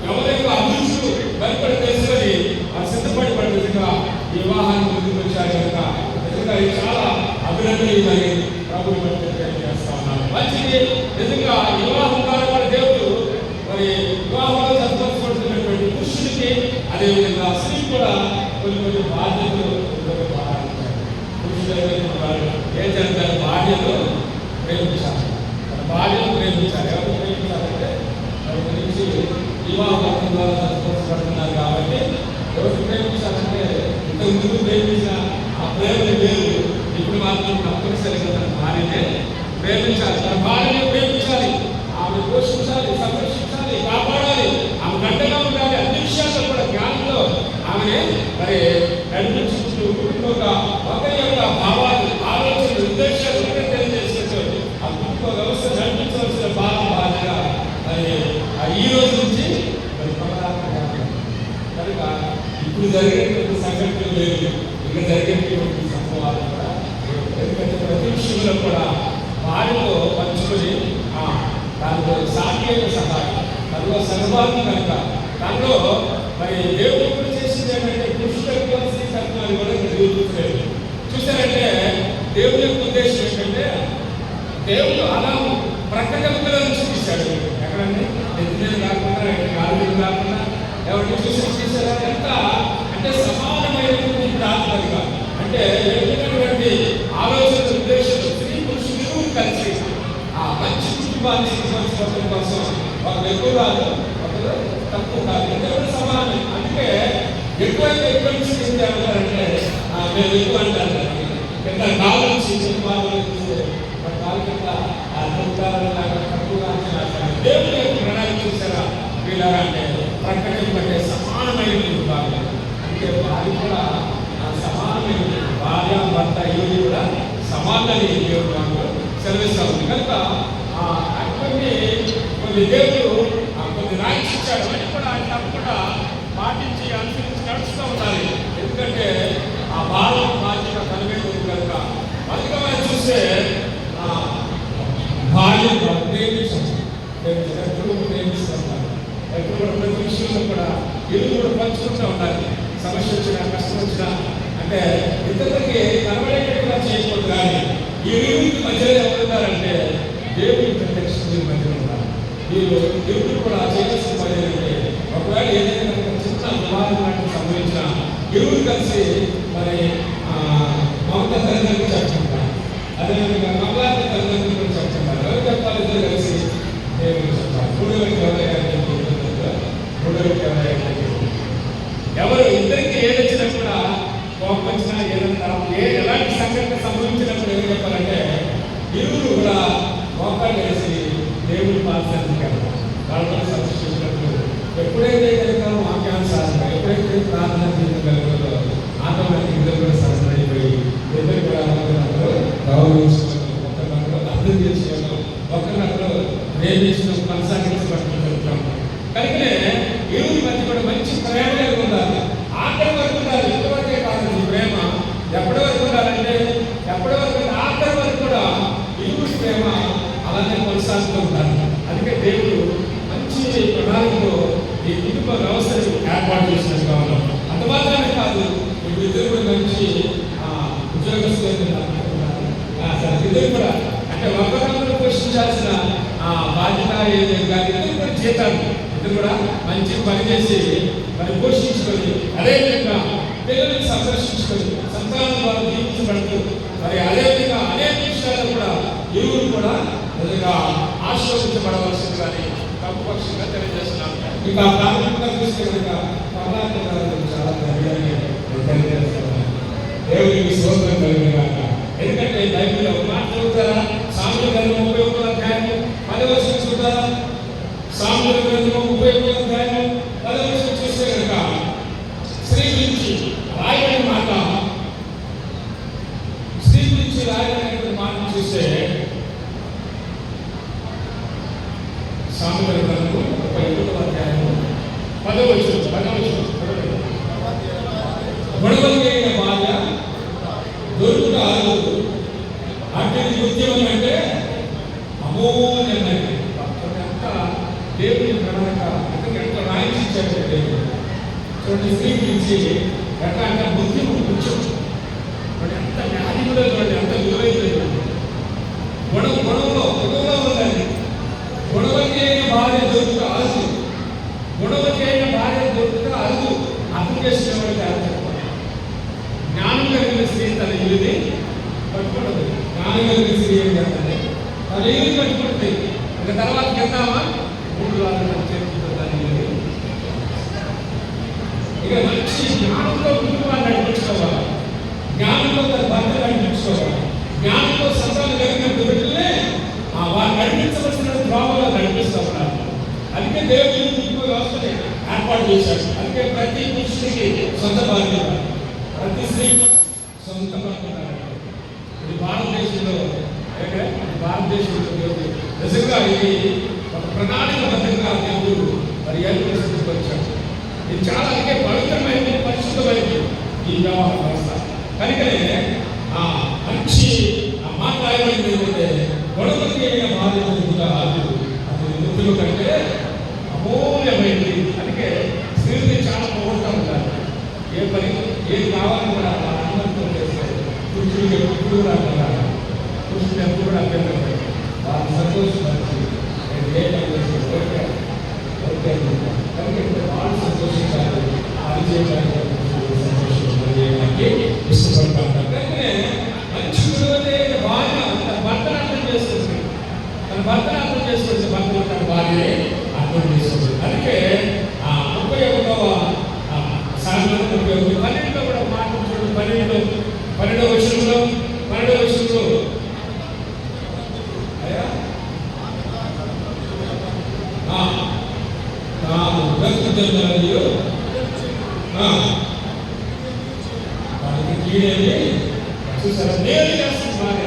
ఎవరి యొక్క అభిరుచులు భయపడి తెలుసుకొని వారు సిద్ధపడి నిజంగా ఈ వివాహాన్ని ముందుకు వచ్చారు కనుక నిజంగా ఇది చాలా అభినందనీయమని ప్రభువు చేస్తా ఉన్నారు. మంచిది. నిజంగా వివాహం ద్వారా దేవుడు మరి వివాహంలో సంతోషపడుతున్నటువంటి పురుషుడికి అదేవిధంగా స్త్రీ కూడా కొన్ని బాధ్యతలు పురుషులు ఏం చేస్తారు, భార్యలు ప్రేమించాలి, భార్యను ప్రేమించాలి. ఎవరు ప్రేమించాలంటే వారి గురించి వివాహ బంధం ద్వారా సంతోషపడుతున్నారు కాబట్టి ఎవరు ప్రేమించాలంటే ఇంతకు ముందు ప్రేమించిన ఆ ప్రేమని వేరు, ఇప్పుడు మాత్రం తప్పనిసరిగా తన భార్యనే ప్రేమించాలి. తన భార్యనే ప్రేమించాలి, ఆమె పోషించాలి, సంరక్షించాలి, కాపాడాలి, ఆమె గంటగా ఉండాలి. అన్ని విషయాల్లో కూడా జ్ఞానంలో ఆమె మరి నడిపించుకుంటూ కుటుంబంగా ఒకరి యొక్క భావాలు, ఆలోచనలు, ఉద్దేశాలు తెలియజేసేటువంటి ఆ కుటుంబ వ్యవస్థ నడిపించవలసిన బాధ్యత మరి ఈ రోజు నుంచి మరి కనుక ఇప్పుడు జరిగేటువంటి సంఘటనలు లేదు, ఇక్కడ జరిగేటువంటి సంభవాలు కూడా ఎందుకంటే ప్రతి విషయంలో కూడా వారిలో పంచుకొని దానిలో సాంకేతిక సహాయం దానిలో సహభాగం కనుక దానిలో మరి దేవుడు కూడా చేసింది ఏంటంటే పురుషులకు స్త్రీ తత్వాన్ని కూడా చూపించలేదు. చూసారంటే దేవుడి యొక్క ఉద్దేశం ఏంటంటే దేవుడు అలా ప్రకటనలో నుంచి తీశాడు. ఎక్కడండి ఎదురు కాకుండా గాలి కాకుండా ఎవరిని చూసారా ఎంత అంటే సమానమైనటువంటి ప్రాతిపదిక అంటే ఎదుగుతున్నటువంటి ఆలోచన ఉద్దేశం స్త్రీ పురుషులు కలిసి ఆ మంచి కుటుంబాన్ని నిర్మించుకోవడం కోసం ఒకరు ఎక్కువ కాదు, ఒకరు తక్కువ కాదు, ఎవరు సమానం. అందుకే ఎక్కువైతే ఎక్కువ నుంచి అంటారంటే మేము ఎక్కువ అంటారు. కింద కాలు నుంచి చూస్తే కాలు కింద తక్కువగా దేవుడు యొక్క ప్రణాళిక చూసారా వీళ్ళగా అంటే ప్రకటన పట్టే సమానమైన భాగం అంటే వారి కూడా సమానమైన భార్య భర్త ఇవి కూడా సమానని దేవుడు సెలవిస్తా ఉంది. కనుక కొన్ని దేవుడు కొన్ని రాయిస్ ఇచ్చాడు, అని కూడా ఆయన తప్పకుండా పాటించి అనుసరించి నడుస్తూ ఉండాలి. ఎందుకంటే ఆ భారం బాధ్యత కలిగేది ఉంది కనుక. అందుకే మనం చూస్తే భార్య ఎప్పుడు ప్రేమిస్తూ ఉంటారు, ఎప్పుడు కూడా ప్రతి విషయంలో కూడా ఇల్లు కూడా పంచుకుంటూ ఉండాలి. సమస్య వచ్చినా కష్టం వచ్చినా అంటే ఇతరులకి కనబడేటట్టుగా చేయకూడదు. కానీ ఈ ఇరువురికి మధ్యలో ఎవరున్నారంటే దేవుడి ప్రత్యక్ష మధ్యలో ఉన్నారు. వీళ్ళు ఇరువురు కూడా చేయాల్సిన పని ఏంటంటే ఒకవేళ ఏదైనా చిన్న వివాదం లాంటివి సంభవించినా ఇరువురు కలిసి మరి మమత తల్లిదండ్రులు చెప్తుంటారు, అదేవిధంగా మమలాంటి తల్లిదండ్రులు కూడా చెప్తుంటారు. ఎవరు చెప్పాలి? ఇద్దరు కలిసి దేవుడు చెప్తారు. ఎవరు ఇద్దరికి ఏదొచ్చినా కూడా కోపం వచ్చినా ఏదన్నా ఎలాంటి సంఘటన సంభవించినప్పుడు ఏం చెప్పాలంటే ఇరువురు కూడా మోకాళ్ళు వేసి దేవుడు పాల్సంటారు. వాళ్ళతో సంరక్షించినప్పుడు ఎప్పుడైతే కనుక వాక్యానుసారంగా ఎప్పుడైతే ప్రార్థన చేయగలగో ఆటోమేటిక్ ఇద్దరు కూడా సరసమైపోయి ఇద్దరు కూడా ఒకరినొకరు గౌరవించుకోవడం, ఒకరినొకరు అర్థం చేసుకోవడం, ఒకరినొకరు ప్రేమించడం కొనసాగించబడుతుంటాం. కనుకనే ఇరువురి మధ్య కూడా మంచి ప్రేమ ఉండాలి. ఆఖరి వరకు ఉండాలి. ఇంతవరకే కాదు ఈ ప్రేమ. ఎప్పటి వరకు ఉండాలంటే ఎప్పటి వరకు ఆఖరి వరకు కూడా ఇరువురి ప్రేమ అలానే కొనసాగుతూ ఉండాలి. అందుకే దేవుడు మంచి ప్రణాళికతో ఈ కుటుంబ వ్యవస్థను ఏర్పాటు చేసినట్టుగా ఉన్నాం. అంత మాత్రమే కాదు, ఇప్పుడు ఇద్దరు కూడా మంచి ఉద్యోగస్తులు ఇద్దరు కూడా అంటే ఒకరినొకరు పోషించాల్సిన బాధ్యత ఏదైనా కానీ ఇద్దరు కూడా జీతాలు ఇద్దరు కూడా మంచి పని చేసి మరి పోషించుకొని అదేవిధంగా పిల్లల్ని సంరక్షించుకొని సంతానం ద్వారా జీవించబడుతూ మరి అదేవిధంగా అనేక విషయాలు కూడా ఇరువురు కూడా నిజంగా ఆశీర్వదించబడవలసింది కానీ తప్పుపక్షంగా తెలియజేస్తున్నాను. ఇంకా ప్రాథమికంగా చూస్తే కనుక చాలా తెలియజేస్తున్నాను. దేవుడికి స్తోత్రం కలిగిన ఎందుకంటే బైబిల్లో ఒక మాట చదువుతారా? సామెతల గ్రంథం 31వ అధ్యాయం 10వ వచనం చదువుతారా? సామెతల గ్రంథం 31వ అధ్యాయం 10వ వచనం చూస్తే కనుక స్త్రీ గురించి రాయబడిన మాట, స్త్రీ గురించి రాయబడిన మాట చూస్తే సామెతల గ్రంథం 31వ అధ్యాయం 10వ వచనం గొడవలైన భార్య దొరుకుట అరుదు, అట్టి ఉద్యమం అంటే అమోఘమైనది. ఎంత దేవుని ప్రణాళిక ఎంత రాయించాడు దేవుడు. చూడండి, స్త్రీ గురించి ఎట్లా అంటే బుద్ధిము కొంచెం ఎంత వ్యాధి కూడా చూడండి, ఎంత విలువైంది. గొడవలో ఉందండి. గొడవకి అయిన భార్య దొరుకుట అరుదు, గొడవకి అయిన భార్య దొరుకుట అరుదు. అప్లికేషన్ ఎవరికి అర్థం జ్ఞానం కలిగిన స్త్రీ తన ఇల్లుని పట్టుకోవడదు. జ్ఞానం కలిగిన స్త్రీ ఏం చేస్తుంది? తన ఇల్లు పట్టుకుంటుంది. ఇంకా తర్వాత వెళ్తామా 3 రోజులు చేరుకుంటుందని ఇక మంచి జ్ఞానంతో కుటుంబాన్ని నడిపించుకోవాలి, జ్ఞానంతో తన భర్త నడిపించుకోవాలి, జ్ఞానంతో సంతానం కలిగిన బిడ్డలే వారు నడిపించవలసిన ద్రోవలో నడిపిస్తూ ఉన్నారు. అందుకే దేవుడు కుటుంబ వ్యవస్థని ఏర్పాటు చేశాడు. అందుకే ప్రతి పురుషుడికి సొంత బాధ్యత, ప్రతి స్త్రీ సొంత పడుతున్నారు. ఇది భారతదేశంలో దేవుడు నిజంగా ఇది ఒక ప్రణాళికబద్ధంగా దేవుడు మరి ఏర్పరిస్థితికి వచ్చాడు. ఇది చాలా అందుకే పవిత్రమైనది, పరిశుద్ధమైనది ఈ వివాహ వ్యవస్థ. కనుకనే మంచి మాట రాయబడింది ఏంటంటే గొడవకి అయిన బాధ్యత అది వృత్తులు కంటే అమూల్యమైనది. అందుకే స్త్రీని చాలా పోగొడతా ఉంటారు. ఏ పని ఏది కావాలని కూడా ఆనందంతో చేస్తారు. పురుషుడికి ఎప్పుడు కూడా అంటారు, పురుషుడు ఎప్పుడు కూడా అభ్యంతరం వాళ్ళు సంతోషపరిచి ఏ పని చేస్తారు ఓకే ఓకే కనుక వాళ్ళు సంతోషించాలి. అది చేయడానికి సంతోషించడానికి ఇష్టపడతా ఉంటారు. కనుకనే మంచి విలువైన భార్య తన భర్తను అర్థం చేస్తుంది, తన భర్తను అర్థం చేసుకుంటే భర్తను తన భార్యని అర్థం చేస్తుంది. అందుకే 31వ సామెతలు 12 కూడా మాట్లాడుతూ 12వ వచనంలో అయ్యా వాటికి కీడేది చూసారా? నేను చేస్తుంది భార్య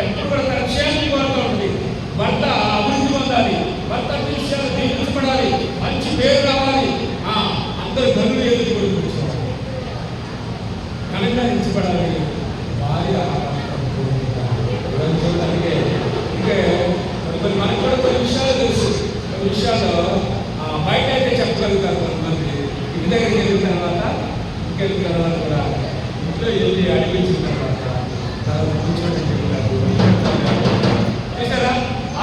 ఎప్పుడు కూడా తన క్షేమం కోరుతూ ఉంటుంది. భర్త అభివృద్ధి పొందాలి, భర్త విషయాలు దీవించబడాలి, మంచి పేరు రావాలి, అందరు ధనులు ఎదురు కూర్చోవాలి, కనుకరించబడాలి. భార్య చూడడానికి ఇంకా మనకు కూడా కొన్ని విషయాలు తెలుసు. కొన్ని విషయాలు బయట అయితే చెప్పగలుగుతారు కొంతమంది. ఇంటి దగ్గరికి వెళ్ళిన తర్వాత ఇంకెళ్ళిన తర్వాత కూడా ఇంట్లో వెళ్ళి అడిగించిన తర్వాత కూర్చోండి చేశారా.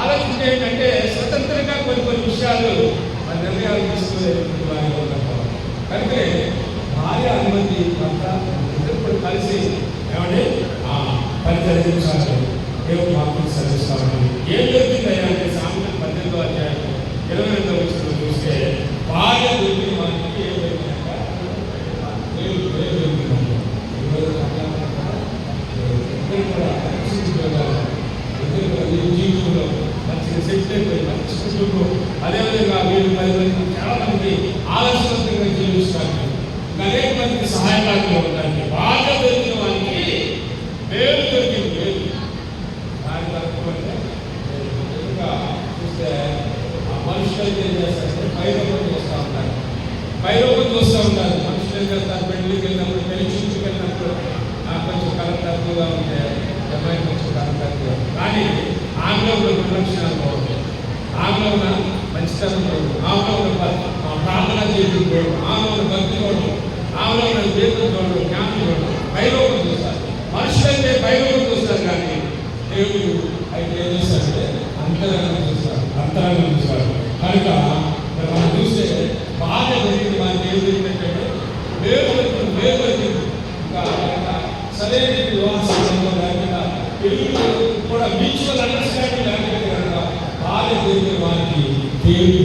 ఆలోచన ఏంటంటే స్వతంత్రంగా కొన్ని విషయాలు మన నిర్ణయాలు తీసుకోలేదు వారిలో ఉంటాం. కనుక భార్య అనుమతి భర్త ఇద్దరు కలిసి ఏమంటే పని జరిగించాలి. దేవుడు మాత్రం సరిస్తామని ఏం దొరికిందయ్యా అంటే సామెతలు 18వ అధ్యాయం 22వ వచనంలో చూస్తే భార్య దొరికిన వారికి ఏం దొరికినాక జీవితంలో మంచిగా సెటిల్ అయిపోయి మంచి కుటుంబం. అదేవిధంగా వీళ్ళు 10 మంది చాలా మంది ఆలస్యంగా జీవిస్తారు, అనేక మందికి సహాయకారిగా ఉంటాయి. బాగా దొరికిన వారికి వేలు దొరికింది. వేలు దాని తరపున చూస్తే మనుషులు ఏం చేస్తారంటే పైరూపం చూస్తూ ఉంటారు. పైరూపం చూస్తూ ఉంటారు. మనుషులు ఏం చేస్తారు, పెళ్లికి వెళ్ళినప్పుడు పెళ్లి చూపుకి వెళ్ళినప్పుడు కొంచెం కరెక్ట్ తక్కువగా ఉంటే అమ్మాయి కొంచెం కరెక్ట్ తక్కువ, కానీ ఆమెలో ఉన్న గుణలక్షణాలు బాగుంటాయి, ఆమెలో ఉన్న మంచితనం చూడడం, ఆమెలో ఉన్న ప్రార్థన చేయడం చూడడం, ఆమెలో ఉన్న భక్తి చూడడం, ఆమెలో ఉన్న జీవితం చూడడం, జ్ఞానం చూడడం, పైరూపం చూస్తారు. మనుషులైతే పైరూపం చూస్తారు, కానీ దేవుడు అయితే ఏం చూస్తారంటే అంతరంగం చూస్తారు, అంతరంగం చూస్తారు. కనుక మనం చూస్తే బాగా జరిగింది మనకి ఏం జరిగిందంటే వేరు దొరికింది. ఇంకా సరైన వివాహ సంబంధం లేకుండా తెలుగులో కూడా మ్యూచువల్ అండర్స్టాండింగ్ లేకపోతే కనుక బాగా జరిగిన వారికి దేవుడు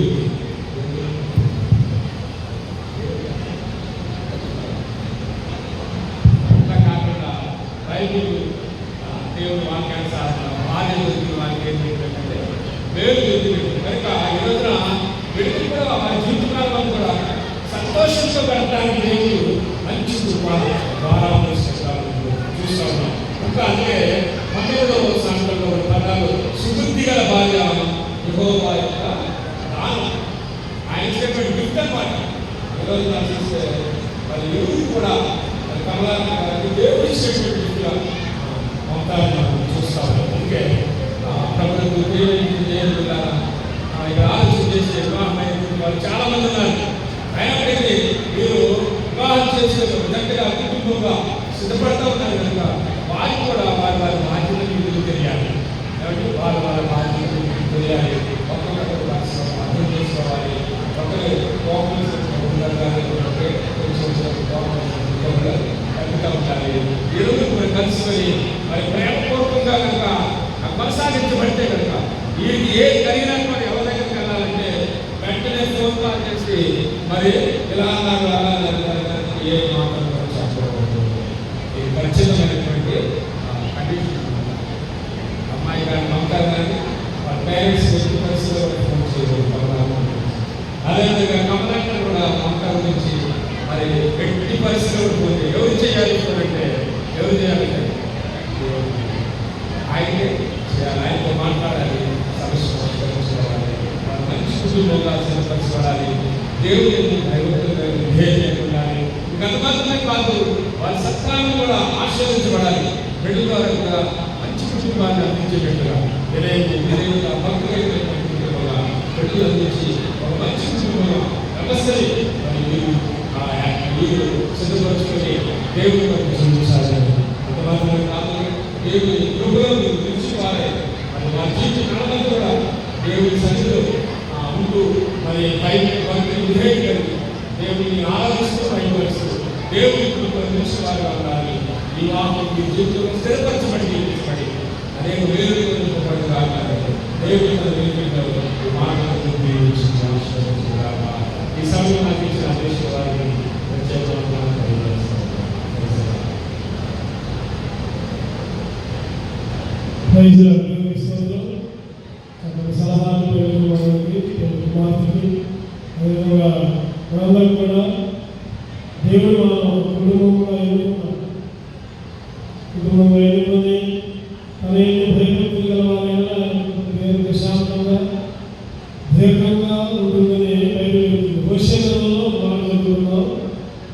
కాకుండా బైబిల్ దేవుడు వాక్యానుసారంగా బాగా దొరికిన వారికి ఏం చేసినట్టే వేరు దొరికినట్టు. కనుక ఈ రోజున వీడికి కూడా వారి జీవితకాలం కూడా సంతోషంతో గడపడానికి దేవుడు మంచి ద్వారా చూస్తా ఉన్నాం. ఇంకా అందుకే 12వ సంవత్సరంలో పదాలు సుబుద్ధి గల భార్య యెహోవా యొక్క దానం, ఆయన చెప్పిన గిఫ్ట్ అన్నమాట. ఈరోజు చూస్తే మరి ఎవరు కూడా కమలాన్ని దేవుడు ఇచ్చేటువంటి గిఫ్ట్గా మొత్తాన్ని చూస్తా ఉన్నాం. అందుకే ప్రభుత్వం ఇక్కడ ఆలోచన చేసే వివాహం అయినటువంటి వాళ్ళు చాలా మంది ఉన్నారు. అయినప్పటికీ మీరు వివాహం చేసే జంటగా కుటుంబంగా సిద్ధపడతా ఉన్నారు కనుక వారు కూడా వారి బాధ్యతలు మీకు తెలియాలి. కాబట్టి వారి బాధ్యతలు మీకు తెలియాలి. ఒక్కొక్కరు అర్థం చేసుకోవాలి. ఒకరు కోపం కలుగుతూ ఉండాలి. ఈరోజు కూడా కలుసుకొని మరి ప్రేమపూర్వకంగా కనుక కొనసాగించబడితే కనుక వీరికి ఏ కలిగినట్టు ఎవరి దగ్గరికి వెళ్ళాలంటే వెంటనే ఫోన్ కాల్ చేసి మరి ఇలా అన్నారు ఏ మాత్రం చెప్పకూడదు. ఇది ఖచ్చితమైనటువంటి కండిషన్. అమ్మాయి కానీ మమతారు కానీ వాళ్ళ పేరెంట్స్ ఎట్టి పరిస్థితుల్లో ఫోన్ చేయకూడదు. అదేవిధంగా కమలాకర్ కూడా మమతా గురించి మరి ఎట్టి పరిస్థితుల్లో పోతే ఎవరు చేయాలి అంటే ఎవరు చేయాలంటే ఆయనే చేయాలి. ఆయనతో మాట్లాడాలి, సమస్య పరిష్కరించుకోవాలి, మంచి కుటుంబంగా సిద్ధపరచుకోవాలి, దేవుడిని భయభక్తులు ఉండాలి. ఇంకంతమాత్రమే కాదు, వాళ్ళ సత్తాన్ని కూడా ఆశీర్వదించబడాలి. బిడ్డ ద్వారా కూడా మంచి కుటుంబాన్ని అందించేటట్టుగా వినయంగా భక్తులైనటువంటి కుటుంబంగా బిడ్డలు అందించి ఒక మంచి కుటుంబంగా వ్యవస్థని మరి మీరు సిద్ధపరచుకొని దేవుడి వరకు చూపించాలని. అంతమాత్రమే కాదు, దేవుని కృపలో మీరు తెలుసుకోవాలి. మరి వారి జీవిత కాలంలో కూడా దేవుని సన్నిధిలో ఉంటూ మరి విధేయులు దేవుని ఆరాధిస్తూ బయటపరుస్తూ దేవుని కృపను తెలుసుకోవాలిగా ఉండాలి. ఈ వాహనం మీ జీవితంలో స్థిరపరచబడి జీవించబడి అనేక వేరు దేవుని మాటలు ఈ సమయంలో నాకు ఇచ్చిన అధ్యక్ష వారిని ప్రత్యేకంగా సలహాలు కుమార్తెకి అదేవిధంగా మనందరూ కూడా దేవుడు మన కుటుంబంగా ఎన్నుకున్నాం. కుటుంబంగా ఎన్నుకొని అనేక భయభక్తులు గల వారైనా దీర్ఘశాంతంగా దీర్ఘంగా ఉంటుందని బైబిల్ చెబుతుంది. హోషే గ్రంథంలో మనం చదువుతున్నాం.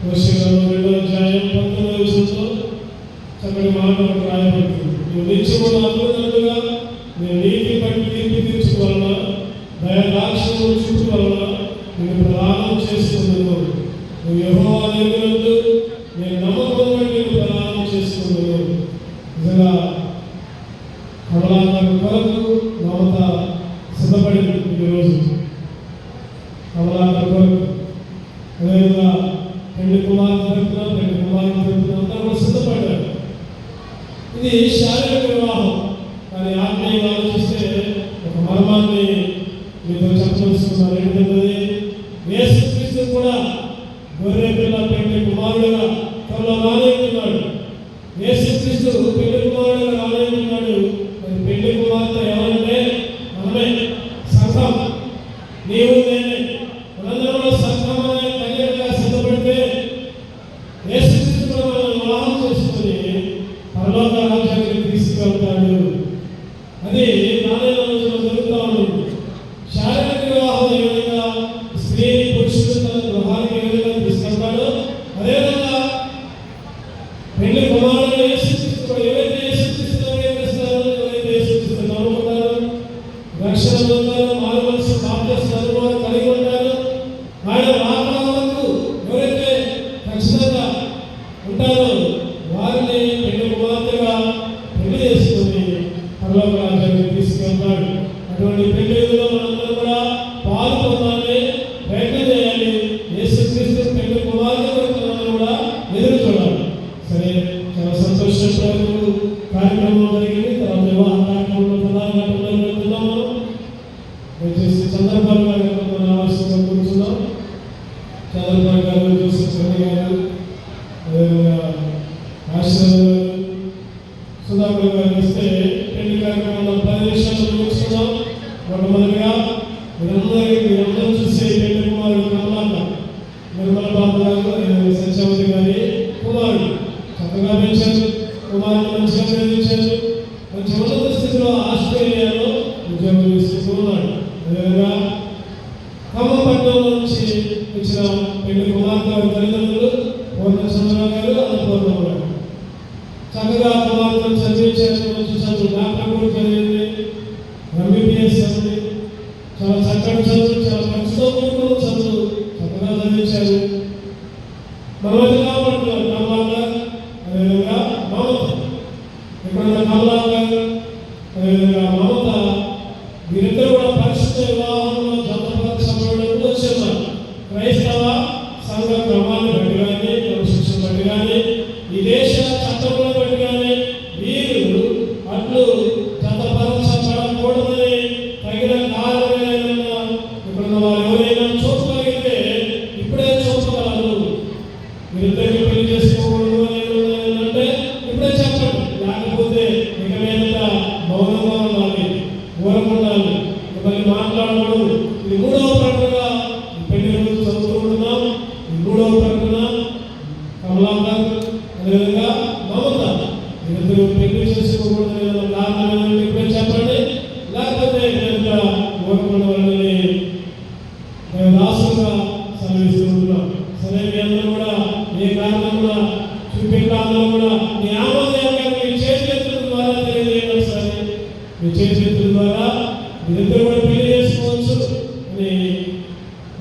హోషే గ్రంథం 2వ అధ్యాయం 19వ వచనంలో చక్కటి మాట రాయబడుతుంది. నువ్వు నిత్యము అభివృద్ధిగా నేను నీతి బట్టి తీర్పు తీర్చుకోవాలన్నా దయదాక్షిణ్యం చూపుకోవాలన్నా నేను ప్రదానం చేస్తున్నాను. నువ్వు యెహోవా దగ్గరందు నేను నమ్మకం బట్టి నేను ప్రదానం చేస్తున్నాను. నిజంగా కమలాంతకు కొరకు మమత సిద్ధపడింది. ఈరోజు కమలాంతకు కొరకు అదేవిధంగా పెళ్లి కుమారుడు అంతా కూడా సిద్ధపడ్డారు. ఇది శారీరక వివాహం, కానీ ఆత్మీయంగా ఆలోచిస్తే ఒక మర్మాన్ని మీతో చెప్పదలుచుకున్నారు. ఏంటంటే యేసుక్రీస్తు కూడా గొర్రె పిల్ల పెళ్లి కుమారుడుగా త్వరలో రాలేకున్నాడు. యేసుక్రీస్తు పెళ్లి కుమారుడుగా రాలేకున్నాడు. మరి పెళ్లి కుమార్తె ఎవరంటే మనమే, సంఘం, నీవు నేనే. మనందరూ సంఘం అనే కన్యకగా సిద్ధపడితే యేసుక్రీస్తు కూడా మనం వివాహం చేసుకొని పరలోక రాజ్యానికి తీసుకెళ్తాడు. అది నాలుగైదు రోజుల్లో జరుగుతూ ఉంటుంది. శారీరక వివాహం ఏ విధంగా స్త్రీని పురుషుడు తన గృహానికి ఏ విధంగా తీసుకెళ్తాడో అదేవిధంగా పెళ్లి కుమారుడు యేసుక్రీస్తు ఎవరైతే యేసుక్రీస్తుని అంగీకరిస్తారో, ఎవరైతే యేసుక్రీస్తుని నమ్ముకుంటారో, రక్షణ పొందుతారో, మారుమనసు బాప్తిస్మ అనుభవాలు కలిగి ఉంటారో, ఆయన రాకడకు ఎవరైతే ఖచ్చితంగా ఉంటారో వారిని పెళ్లి కుమార్తెగా పెళ్లి చేసుకుని పరలోక రాజ్యానికి తీసుకెళ్తాడు. అటువంటి పెళ్లిలో మనందరం కూడా పాలు పొందాలని ప్రయత్నం చేయాలి. యేసుక్రీస్తు పెళ్లి కుమార్తె కొరకు మనం కూడా ఎదురు చూడాలి. సరే, చాలా సంతోషపడుతూ కార్యక్రమం జరిగింది. తర్వాత వివాహ కార్యక్రమంలో ప్రధాన ఘట్టంలో వెళ్తున్నాం. మనం దయచేసి చంద్రబాబు గారి మన ఆవశ్యకంగా కూర్చున్నాం. చంద్రబాబు గారు, జోసెఫ్ గారు, అదేవిధంగా ఆశీర్వాదం గారు, సుధాకర్ గారు వస్తే పెళ్లి కార్యక్రమంలో 10 నిమిషాలు ముగించుకున్నాం. మొట్టమొదటిగా మీరందరూ చూసే పెళ్లి కుమారుడు కమలాంత నిర్మల బాబు గారు, సత్యవతి గారి కుమారుడు చక్కగా పెంచారు. కుమారుడు మంచిగా ప్రేమించారు. మంచి ఉన్నత స్థితిలో ఆస్ట్రేలియాలో ఉద్యోగం చేస్తూ ఉన్నాడు. అదేవిధంగా ఖమ్మంపట్నం నుంచి వచ్చిన పెళ్లి కుమార్తె గారి తల్లిదండ్రులు పూర్ణచంద్రరావు గారు, అన్నపూర్ణమ్మ గారు చక్కగా కుమార్తెను చదివించారు. మంచి చదువు, డాక్టర్ కూడా చదివింది, ఎంబీబీఎస్ చదివి చాలా చక్కటి చదువు, చాలా ఖర్చుతో కూడుకున్న చదువు చక్కగా చదివించారు. మనది కాబడుతున్నారు కమలాంగా, అదేవిధంగా మమత. ఇక్కడ కమలాంగా అదేవిధంగా మమత వీరిద్దరు కూడా పరిశుద్ధ వివాహంలో జతపరచబడడానికి వచ్చున్నారు. క్రైస్తవ సంఘ క్రమాన్ని బట్టి కానీ, క్రమశిక్షణ బట్టి కానీ, ఈ దేశ చట్టములను బట్టి కానీ వీరు అట్లు జతపరచబడకూడదని తగిన కారణమైన ఇప్పుడున్న వారు ఎవరైనా చూపగలిగితే ఇప్పుడే చూపగలరు. వీరిద్దరికి పెళ్లి చేసుకోకూడదు అని అంటే ఇప్పుడే చెప్పండి. లేకపోతే ఇక మీద మౌనంగా ఉండాలి, దూరం ఉండాలి, మళ్ళీ మాట్లాడకూడదు. ఇది 3వ ప్రకటనగా పెళ్లి రోజు చదువుతూ ఉంటున్నాం. ఈ 3వ ప్రకటన కమలాంత అదేవిధంగా మమత వీరిద్దరూ పెళ్లి చేసుకోకూడదు కారణం ఇప్పుడే చెప్పండి. లేకపోతే దూరం ఉండవాలని రాసుగా సెలవిస్తూ ఉంటున్నాం. సరే, మీ అందరూ కూడా ఏ కారణం కూడా చూపించాలో కూడా మీ ఆమోదాన్ని మీ చేతుల ద్వారా తెలియజేయాలి. సరే, మీ చేతుల ద్వారా మీరిద్దరు కూడా పెళ్లి చేసుకోవచ్చు అని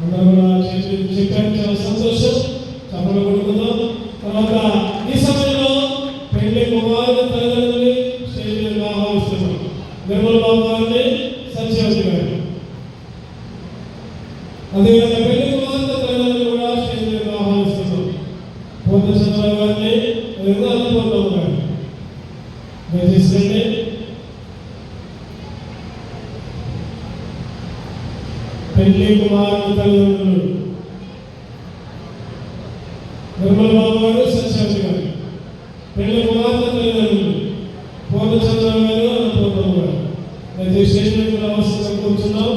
అందరూ కూడా చెప్పారు. చాలా సంతోషం. చప్పట్లు కొడుకుందాం. తర్వాత ఈ సమయంలో పెళ్లి కుమారుడు తల్లిదండ్రులు స్టేజ్ మీద ఆహ్వానిస్తున్నాం. నిర్మల బాబు గారిని, సత్యవతి గారు, అదేవిధంగా పెళ్లి కుమారుడు తల్లిదండ్రులు కూడా స్టేజ్ మీద ఆహ్వానిస్తున్నాం. పూర్ణచంద్రరావు గారిని, అదేవిధంగా అన్నపూర్ణమ్మ గారు దయచేసి పెళ్లి కుమారుడు తల్లిదండ్రులు నిర్మల బాబు గారు, సత్యవతి గారు, పెళ్లి కుమార్తె తల్లిదండ్రులు పూర్ణచంద్రరావు గారు, అన్నపూర్ణమ్మ గారు దయచేసి స్టేజ్ మీద అవసరంగా కూర్చున్నాం.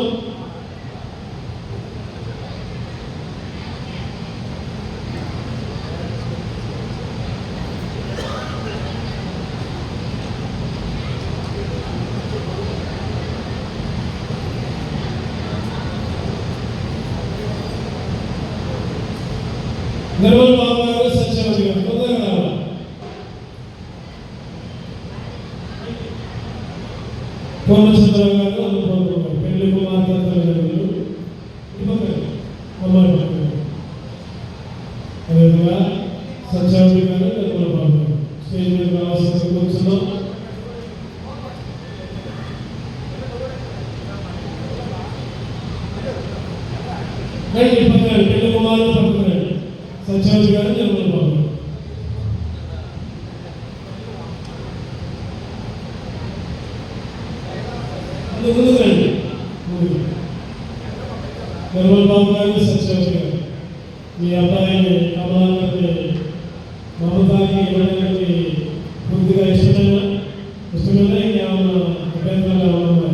నిర్మల్ బాబు గారు, సత్యవతి గారు తొందరగా రావాలి. పూర్ణచంద్రరావు గారు, అనుపూర్ణ గారు, పెళ్లి కుమార్తె తల్లిదండ్రులు అమ్మాయి. అదేవిధంగా సత్యవతి గారు, నిర్మల్ బాబు గారు స్టేజ్ మీద రావాల్సిన కూర్చున్నాం. పెళ్లి కుమారుడు పట్టుకున్నాడు సత్యవతి గారు, నిర్మల్ బాబు గారు. ముందుకురండి. నిర్మల్ బాబు గారు, సత్యవతి గారు, మీ అబ్బాయిని కమలాన్ని మమతాకి ఇవ్వడానికి పూర్తిగా ఇష్టమైన ఇంకేమన్నా అభ్యంతరాలు ఉన్నాయి?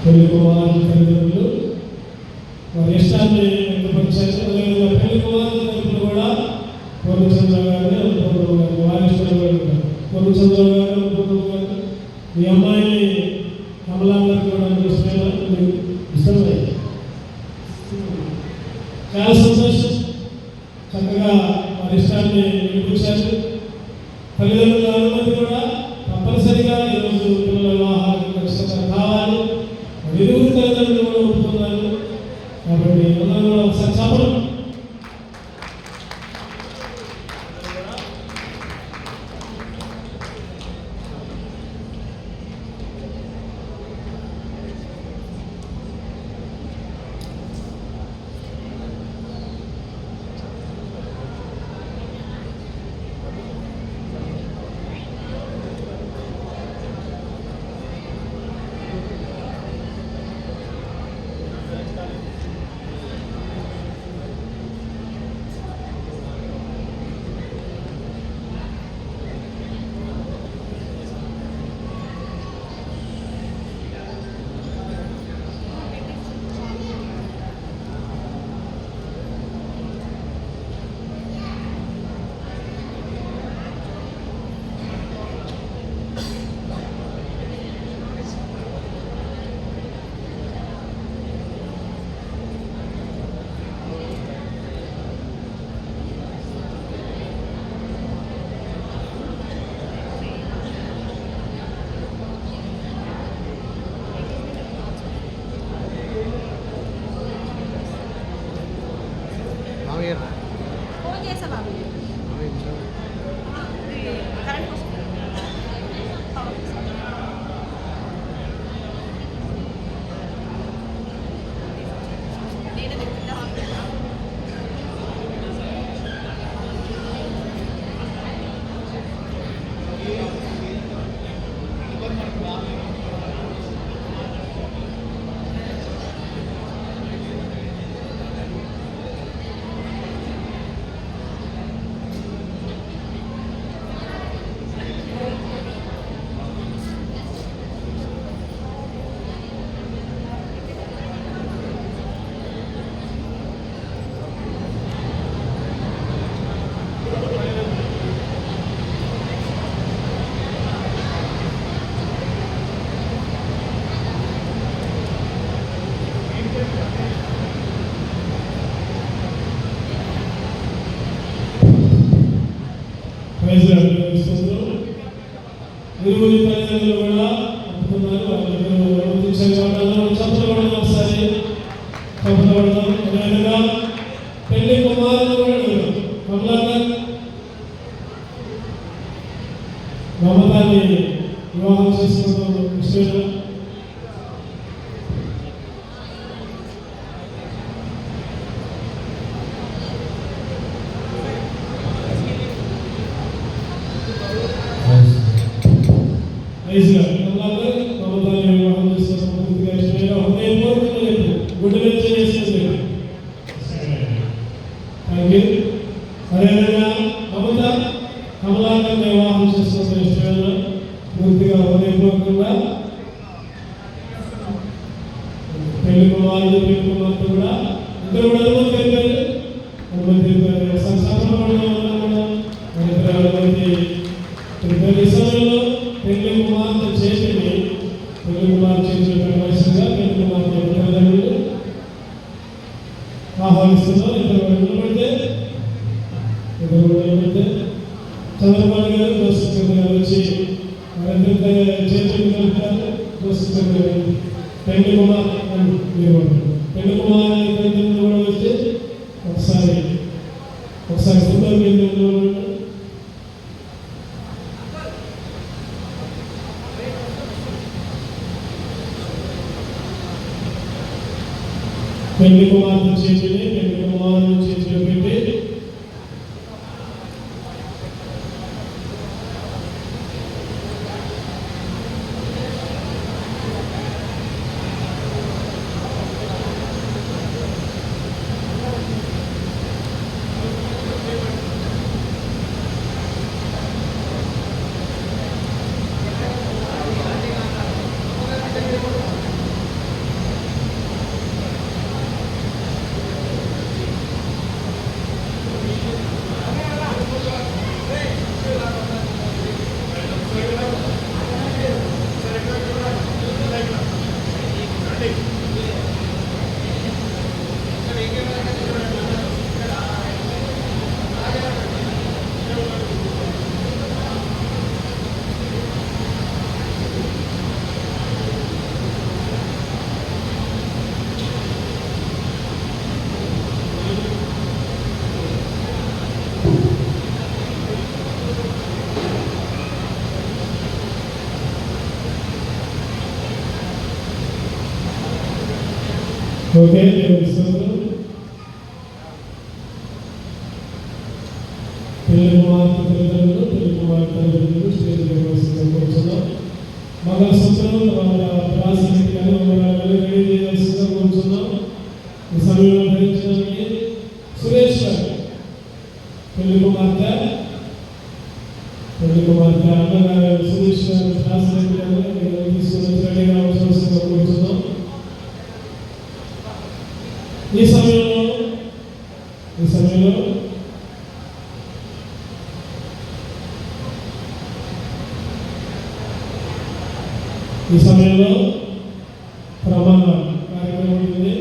పెళ్లి కుమారుల తల్లిదండ్రులు వారి ఇష్టాన్ని వ్యక్తపరిచారు. అదేవిధంగా పెళ్లి కుమారుల తరపున కూడా పూర్ణచంద్రరావు గారిని, అనుపూర్ణ గారిని వారి ఇష్టం పూర్ణచంద్రరావు గారు, అనుపూర్ణ గారు మీ అమ్మాయిని కమలాందరికి ఇవ్వడానికి ఇష్టమే. చాలా సంతోషం. చక్కగా వారి ఇష్టాన్ని వినిపించారు. తల్లిదండ్రుల అనుమతి కూడా తప్పనిసరిగా ఈరోజు పిల్లల వివాహాలకు ఖచ్చితంగా కావాలి. ఇరువురు తల్లిదండ్రులు కూడా ఒప్పుకున్నారు. కాబట్టి అందరూ కూడా ఒకసారి చెప్పడం. ఫోన్ చేసా బాబు కరెంట్ ఇరువురి తల్లిదండ్రులు కూడా ఒప్పుకున్నారు. వాళ్ళిద్దరూ చెప్పడం ఒకసారి చెప్పబడతాం. అదేవిధంగా పెళ్లి కుమారులు కూడా కమలాకర్ మమతాన్ని వివాహం చేసుకున్న విషయం మమతాన్ని వివాహం చేసుకున్న పూర్తిగా ఇష్టమైన హృదయపూర్వకంగా చెప్పు గుడ్డ నుంచి చేసేది. Thank you. అదేవిధంగా మమత కమలాకర్ని వివాహం చేసుకున్న ఇష్టమైన పూర్తిగా హృదయపూర్వకంగా పెళ్లి కుమారుడు పెళ్లి కుమార్తె కూడా ఇద్దరు కూడా అనుమతి తెలిపారు. అనుమతి తెలిపారు. సంస్థాపన పెళ్లి సమయంలో పెళ్లి కుమార్తె చేతిని పెళ్లి కుమార్తె చేసిన వయసుగా పెళ్లి ఆహ్వానిస్తున్నాం. ఇద్దరు నిలబడితే చంద్రబాబు గారు దోషించారు గారు వచ్చి వారందరితో చేతులు కలుపుతారు. దోషించారు గారు పెళ్లి కుమార్ మీరు పెళ్లి కుమార్ కూడా వచ్చి ఒకసారి ఫోటో కేంద్రంలో పెళ్లి కుమార్తె చేతిని పెళ్లి కుమారుని చేతిలో పెట్టి ఓకే పెళ్లి కుమార్తె తల్లిదండ్రులు పెళ్లి కుమార్తె తల్లిదండ్రులు స్టేజ్ కూర్చున్నాం. మగ సూత్రం రాసి రెడీ చేయాల్సిందిగా కూర్చున్నాం. ఈ సమయంలో ధరించడానికి సురేష్ గారు పెళ్లి కుమార్తె అన్నగారు సురేష్ గారు రాసి తీసుకుని రెడీగా అవసరంగా కూర్చున్నాం. ఈ సమయంలో ప్రమాణ కార్యక్రమం ఉంటుంది.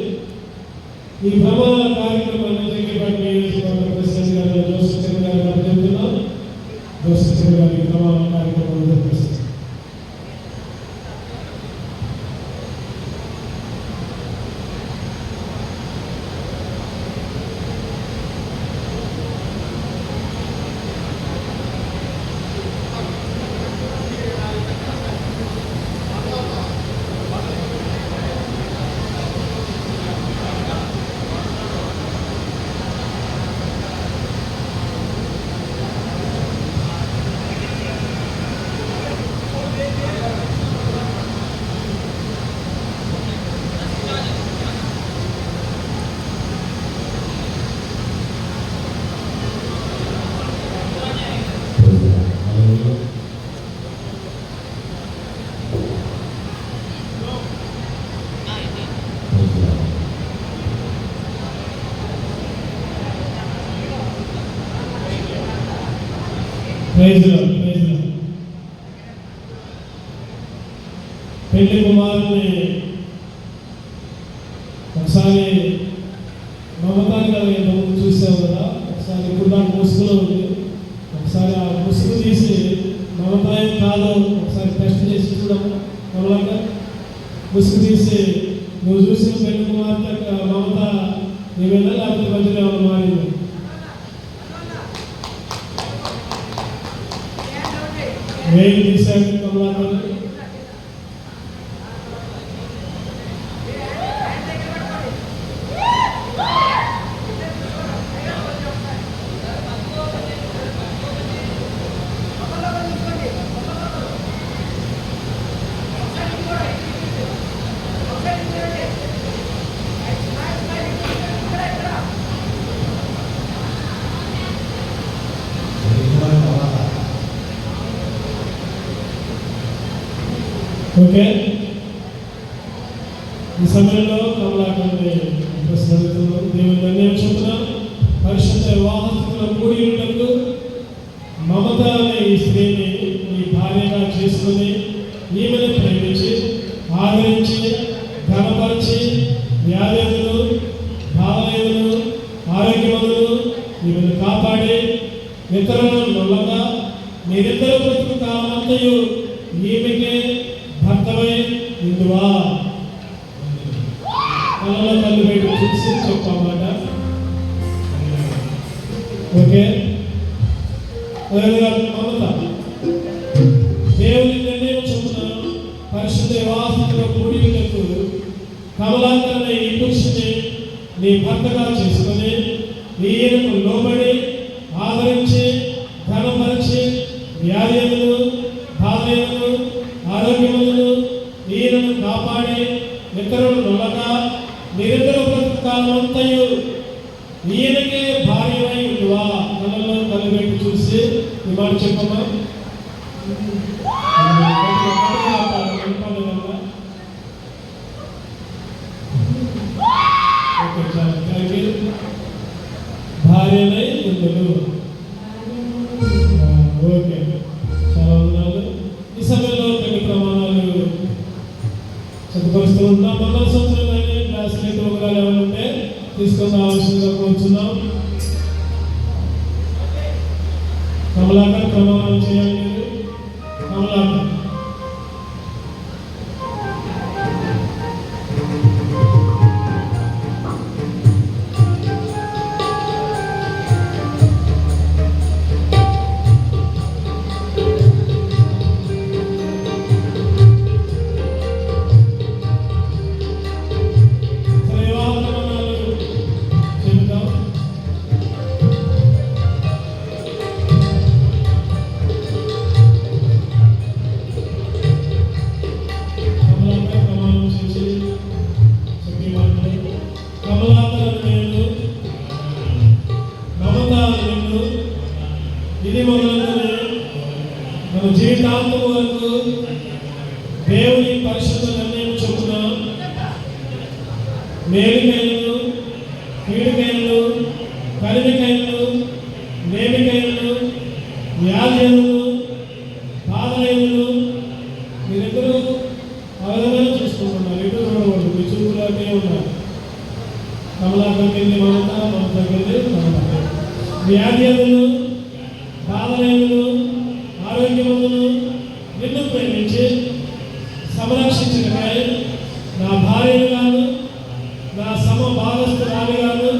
ఈ ప్రమాణ కార్యక్రమాన్ని జగ్గేపేట నియోజకవర్గ ప్రెసిడెంట్ గారు జోసెఫ్ చంద్ర గారు చెబుతున్నాం. జోసెఫ్ చంద్ర గారి ప్రమాణ కార్యక్రమం జరిపిస్తారు. పెళ్లి కుమారుని ఒకసారి మమతాగా చూసావు కదా, ఒకసారి ఇప్పుడు నాకు ముసుగులో ఉంది. ఒకసారి ఆ ముసుగు తీసి మమతాయం కాదు ఒకసారి టెస్ట్ చేసి చూడము. మమ్మల్ని ముసుగు తీసి నువ్వు చూసిన పెళ్లి కుమార్తె మమత నీవేనా లేకపోతే మధ్యలో మారింది? వేలు తీశాడు కమలాకర్. ఓకే, ఈ సమయంలో కమలాకర్ని ప్రశ్నిస్తున్నాం. దేవుని నిర్ణయం చొప్పున పరిశుద్ధ వివాహస్తుల కూడినకు మమత అనే ఈ స్త్రీని ఈ భార్యగా చేసుకుని ఈమెను ప్రేమించి ఆదరించి ఘనపరిచి వ్యాధులను భావనలను ఆరోగ్యవంతులు, మిమ్మల్ని కాపాడి ఇతరులను నొల్లగా మీరిద్దరు బ్రతుకు కాలమంతయు ఈమెకే భర్తవై ఇందువా. కళ్ళలో కళ్ళు బయట చూసి చెప్పమాట. ఓకే. మమత దేవుని నిర్ణయం చొప్పున పరిశుద్ధ వివాహంలో కూడినకు కమలాకరణ ఈ పురుషుని నీ భర్తగా చేసుకుని ఈయనకు లోబడి ఆదరించి ఘనపరిచి వ్యాధులను బాధలను ఆరోగ్యములను ఈయనను కాపాడి ఇతరులు నొలగా మీరిద్దరు బ్రతుకాలంతయు ఈయనకే భార్యమై ఉండువా. కళ్ళలో కళ్ళు పెట్టి చూసి ఈ మాట చెప్పమ్మా. భార్యనై ఉండును. ఓకే, చాలా వందనాలు. ఈ సమయంలో కొన్ని ప్రమాణాలు చదువుకొస్తూ ఉన్నాం. మొన్న సంవత్సరం కానీ బ్రాస్లెట్ ఉంగరాలు ఏమైనా ఉంటే తీసుకొని రావాల్సిందిగా కోరుతున్నాం. కమలాకర్ ప్రమాణాలు చేయాలి. కమలాకర్ ఇది మొదలుకొని మన జీవితాంతం వరకు దేవుని పరిశుద్ధ నిర్ణయం చొప్పున మేలుకైనను కీడుకైనను కలిమికైనను నేమికైనను వ్యాధులను బాధలైనను మీరిద్దరూ ఆ విధంగా చూసుకుంటున్నారు. ఇటు చూడకూడదు, మీ చూపులోనే ఉన్నారు. కమలాకర్ కింది మమత, మమత కింది కమల. వ్యాధులను బాధలను ఆరోగ్యములను నిన్ను ప్రేమించి సంరక్షించడమై నా భార్యను గాను నా సమభాగస్థురాలు గాను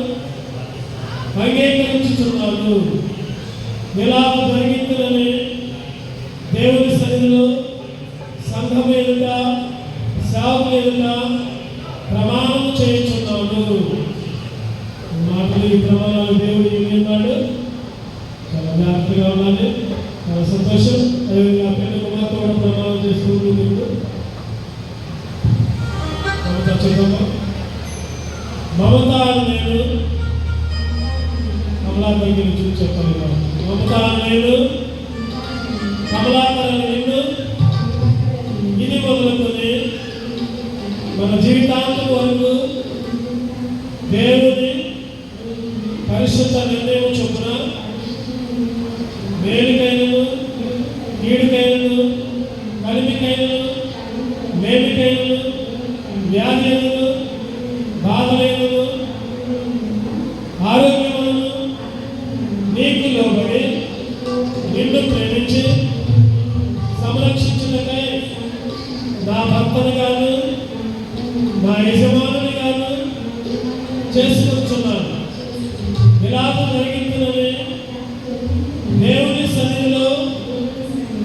అంగీకరించుతున్నాను. ఇలా జరిగిందని దేవుని సన్నిధిలో సంఘం ఎదుట సేవకుల ఎదుట ప్రమాణం చేయించున్నాను. మాటలు ఈ ప్రమాణాలు దేవుడు ఏమన్నాడు? చాలా జాగ్రత్తగా ఉండాలి. చాలా సంతోషం. అదేవిధంగా పెళ్లి కుమార్తె కూడా ప్రమాణం చేసుకుంటుంది. మమత నేను కమలాకర్ గురించి చెప్పాలి. మమత నేను కమలాకర్ నిన్ను ఇది మొదలుకొని మన జీవితాంతం వరకు దేవుని పరిశుద్ధ నిర్ణయం చొప్పున మేలుకైనను కీడుకైనను కలిమికైనను మేమికైనను వ్యాధులను బాధలైనను ఆరోగ్యములను నీకు లోబడి నిన్ను ప్రేమించి సంరక్షించుటకై నా భర్తను గాను నా యజమానుని గాను చేసుకొచ్చున్నాను. ఇలాగ జరిగిందని దేవుని సన్నిధిలో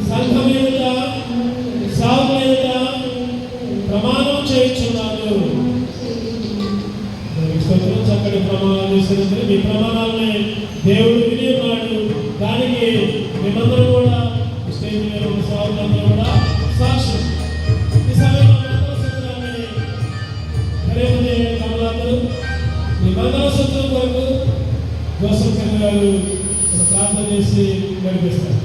సంఘం ఎదుట సాగుల ఎదుట ప్రమాణం చేయించున్నాను. చక్కటి ప్రమాణాలు చేసినందుకు మీ ప్రమాణాలని దేవుడు విని ఉన్నాడు. దానికి మేమందరూ కూడా స్టేజ్ మీద ఉన్న సాగులందరూ కూడా సాక్షి. ఈ సమయంలో మంగళసూత్రాన్ని ఖరీదు కమలాకరు ఈ మంగళసూత్రం కొరకు జోసఫ్ గారు ప్రార్థన చేసి నడిపిస్తారు.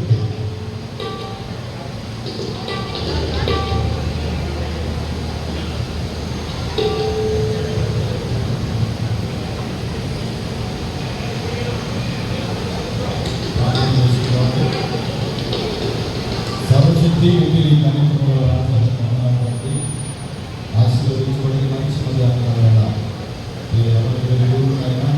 సర్వశక్తి మిగిలి కనిపించబడి ఆశీర్వదించబడి మంచి మధ్యాహ్నం వేళ మీరు ఎవరికి ఎదురుకైనా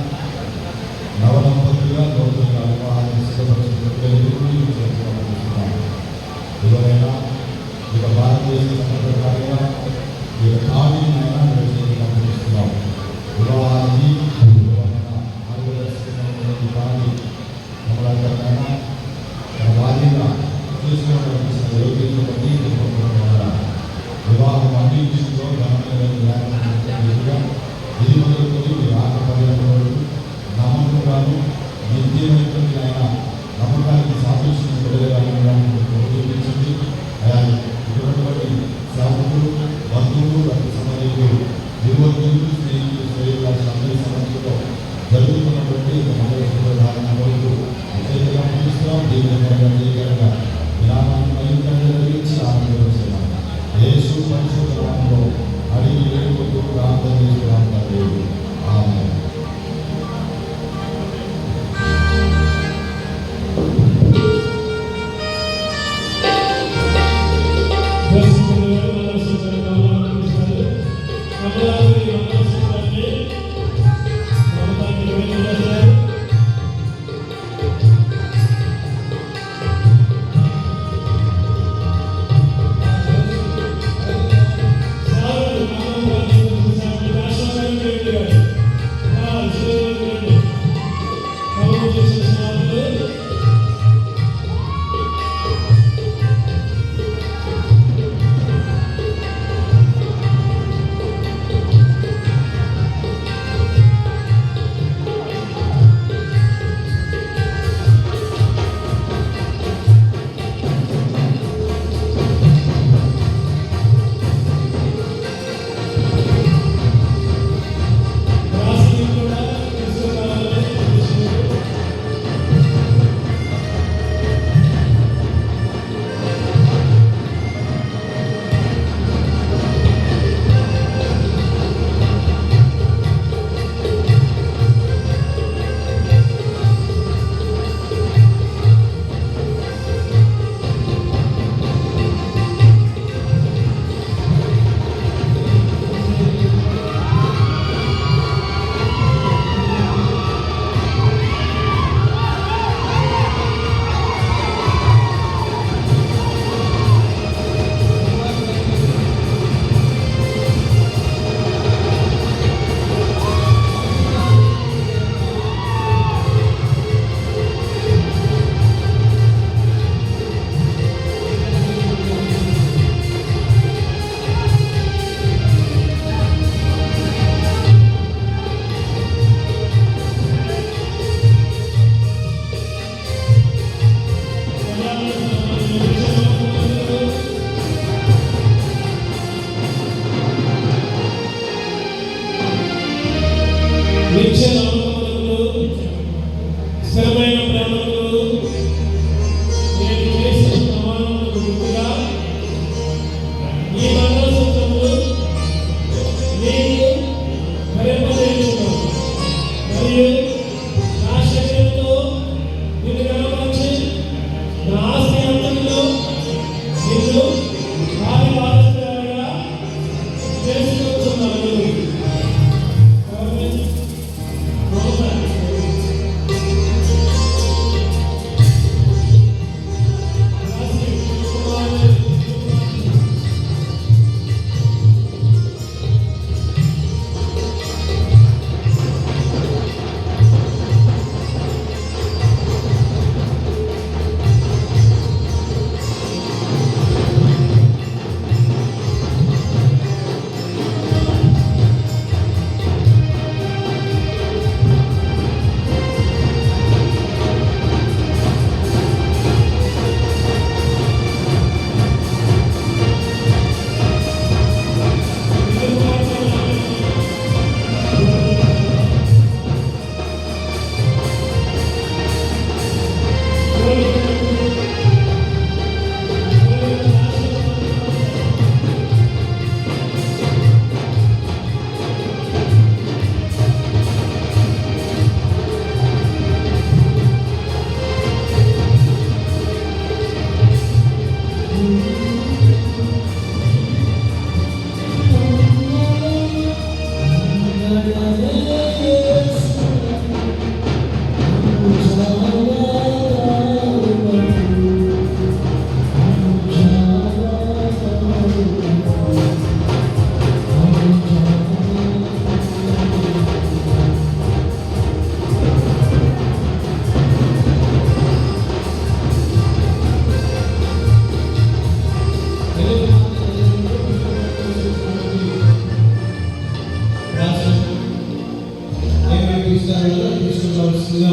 గాను నిత్యమైనటువంటి ఆయన నమ్మకానికి సాదృశ్యం వెళ్ళగలను చూపించింది. ఇటువంటి సేవకులు, బంధువులు, రక్త సంబంధికులు, యువకులు, స్నేహితులు, శ్రేయులు అందరి సమస్యలో జరుగుతున్నటువంటి మంగళసూత్రధారణ వరకు విశేషంగా పూజిస్తున్నాం. దీనికరంగా విరామాన్ని కలిగించి ఆనందపరుస్తున్నాం. యేసు పరిశుద్ధ నామములో అడిగి వేడుకుంటూ ప్రార్థన చేస్తున్నాం తండ్రి. ఆమేన్.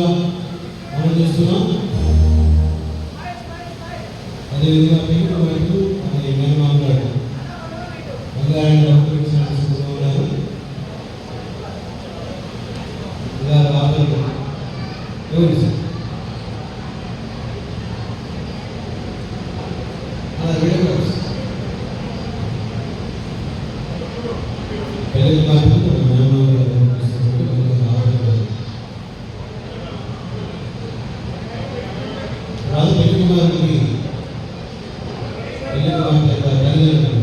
విధంగా అమలు చేస్తున్నాం. అదేవిధంగా పెళ్లి వైపు అది మేనమామ గారు బంగారాన్ని ఉన్నారు. ఇలా రాబోయే ఎవరు సార్ అలా వీడియో పెళ్లి కార్మికులు మేనమామ గారు రాజు పెళ్లి కుమారుడికి పెళ్లి కుమార్తె తల్లిదండ్రులు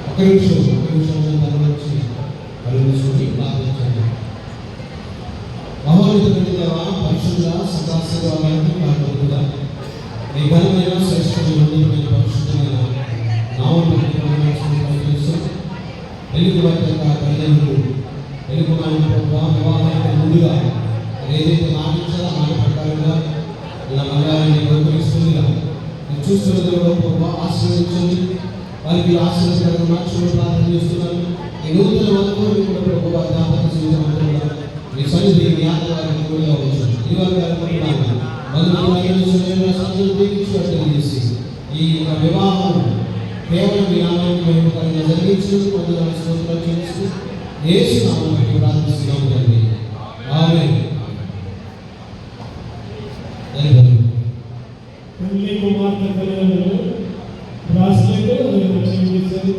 ఒక నిమిషం తరలించి కలుగుతుంది ప్రార్థించండి. మహోన్నతుడి దేవా, పరిశుద్ధ సదాశివానికి కారణంగా మీ ఘనమైన శ్రేష్టమైన పరిశుద్ధమైన నామమును వెలుగు వర్తక తల్లిదండ్రులు వెలుగుమైన వివాహానికి ముందుగా ఏదైతే మాటించాలో మాట ప్రకారంగా ఇలా బంగారాన్ని గౌరవిస్తుందిగా నేను చూస్తున్న ఆశీర్వదించండి. వారికి ఆశీర్వదకరంగా మార్చుకుని ప్రార్థన చేస్తున్నాను. ఈ నూతన వధువుని కూడా ప్రభువా జ్ఞాపక జీవితం అంతా మీ సన్నిధి మీ ఆత్మ వారికి తోడుగా ఉంచండి. ఇవాళ తెలియజేసి ఈ వివాహం కేవలం మీ నామానికి మహిమకరంగా జరిగించినందుకు వందనాలు స్తోత్రాలు చెల్లిస్తూ యేసు నామములో ప్రార్థిస్తున్నాము తండ్రి. ఆమేన్. పెళ్లి కుమార్తె తల్లిదండ్రులు బ్రాస్లెట్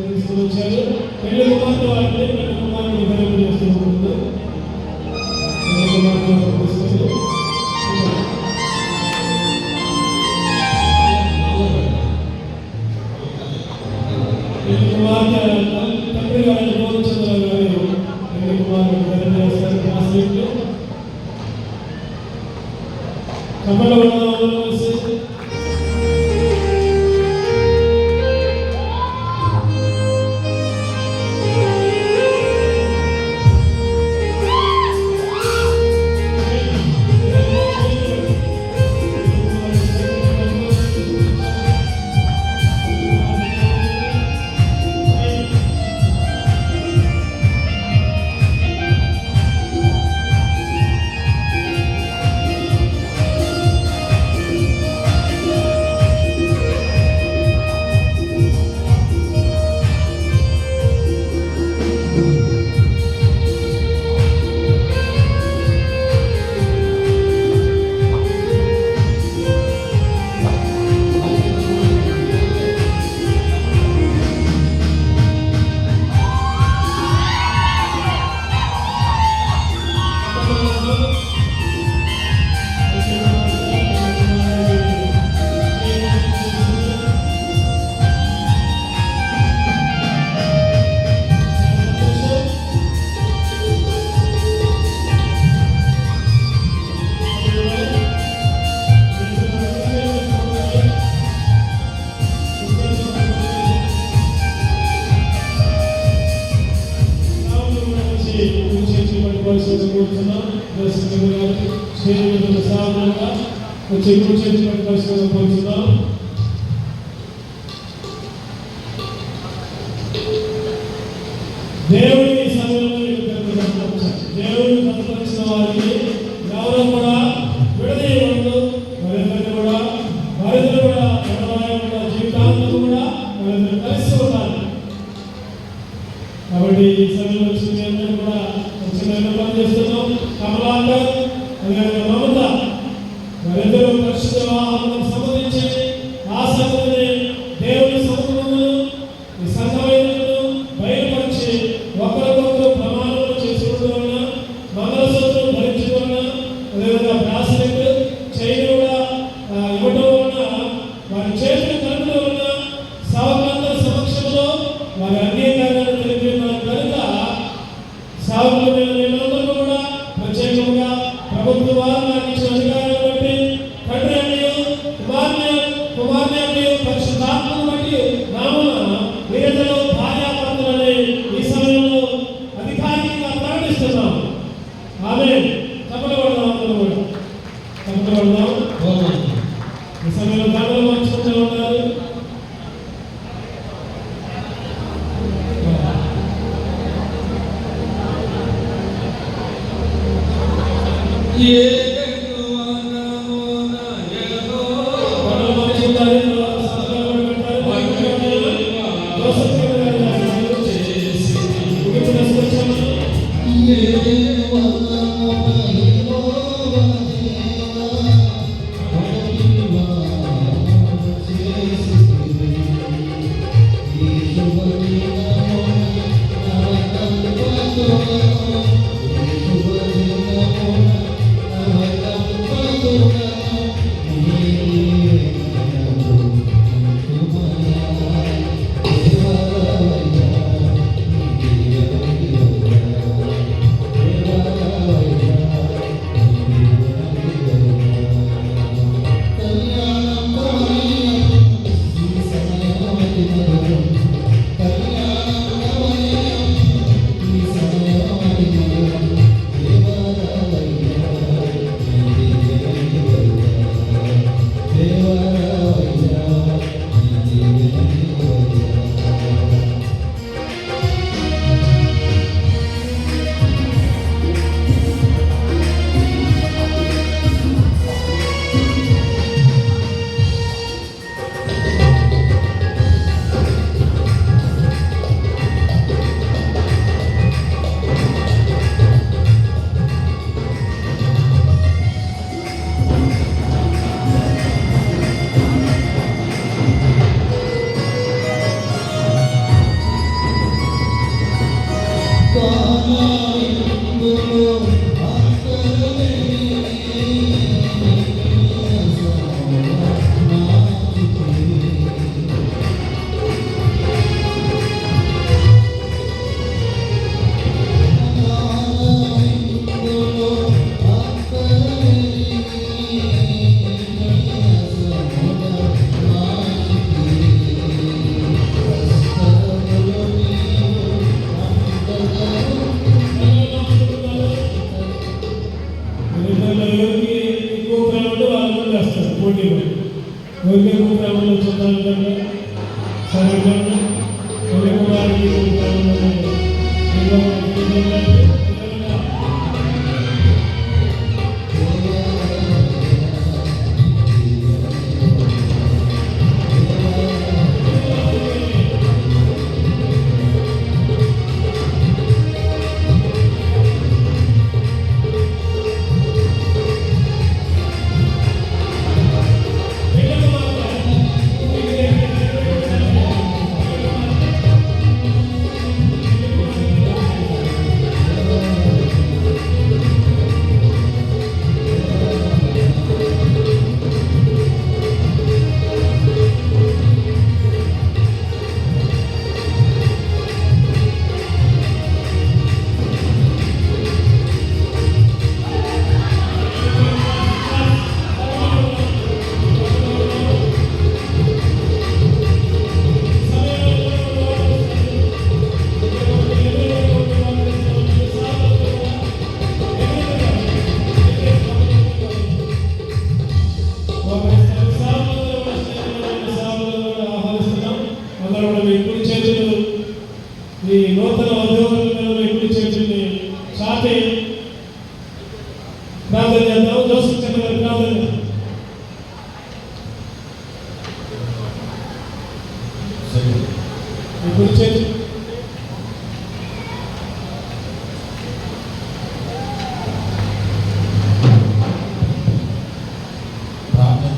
తీసుకుని వచ్చారు. పెళ్లి కుమార్తె వారిని పెళ్లి కుమారుని ధరింపు చేస్తూ ఉంటుంది. పెళ్లి కుమార్తె తీసుకొని పెళ్లి కుమార్తె తండ్రి గారిని గోవించంద్ర గారు పెళ్లి కుమారుని ధరింపు చేస్తారు. బ్రాస్లెట్లు కమల వేసి దేవుని సమయంలో దేవుని కనపరిచిన వారికి ఎవరు కూడా విడదీయవద్దు. పరిశుద్ధ వివాహాలను సంబంధించి ఆ సంగతిని దేవుని సముఖమును ఈ సంఘమైనను బయలుపరిచి ఒకరికొకరు ప్రమాణాలు చేసుకోవడం వలన మంగళసూత్రం ధరించడం వలన అదేవిధంగా బ్రాస్లెట్ చైన్ కూడా ఇవ్వడం వలన వారి చేతులు కలుపుల వలన సావులందరి సమక్షంలో వారి అంగీకారాన్ని తెలిపినారు కనుక సావుల మీద మేమందరూ కూడా ప్రత్యేకంగా ప్రభుత్వ వారు నాకు ఇచ్చిన అధికారాన్ని బట్టి తండ్రి అన్నయ్య కుమార్తె అన్నయ్య పరిశుద్ధాత్మను బట్టి నామున వీరిద్దరూ భార్యాభర్తలని ఈ సమయంలో అధికారికంగా ప్రకటిస్తున్నాం. ఆమె తప్పకూడదాం ఈ సమయంలో దండలు మార్చుకుంటూ ఉన్నారు.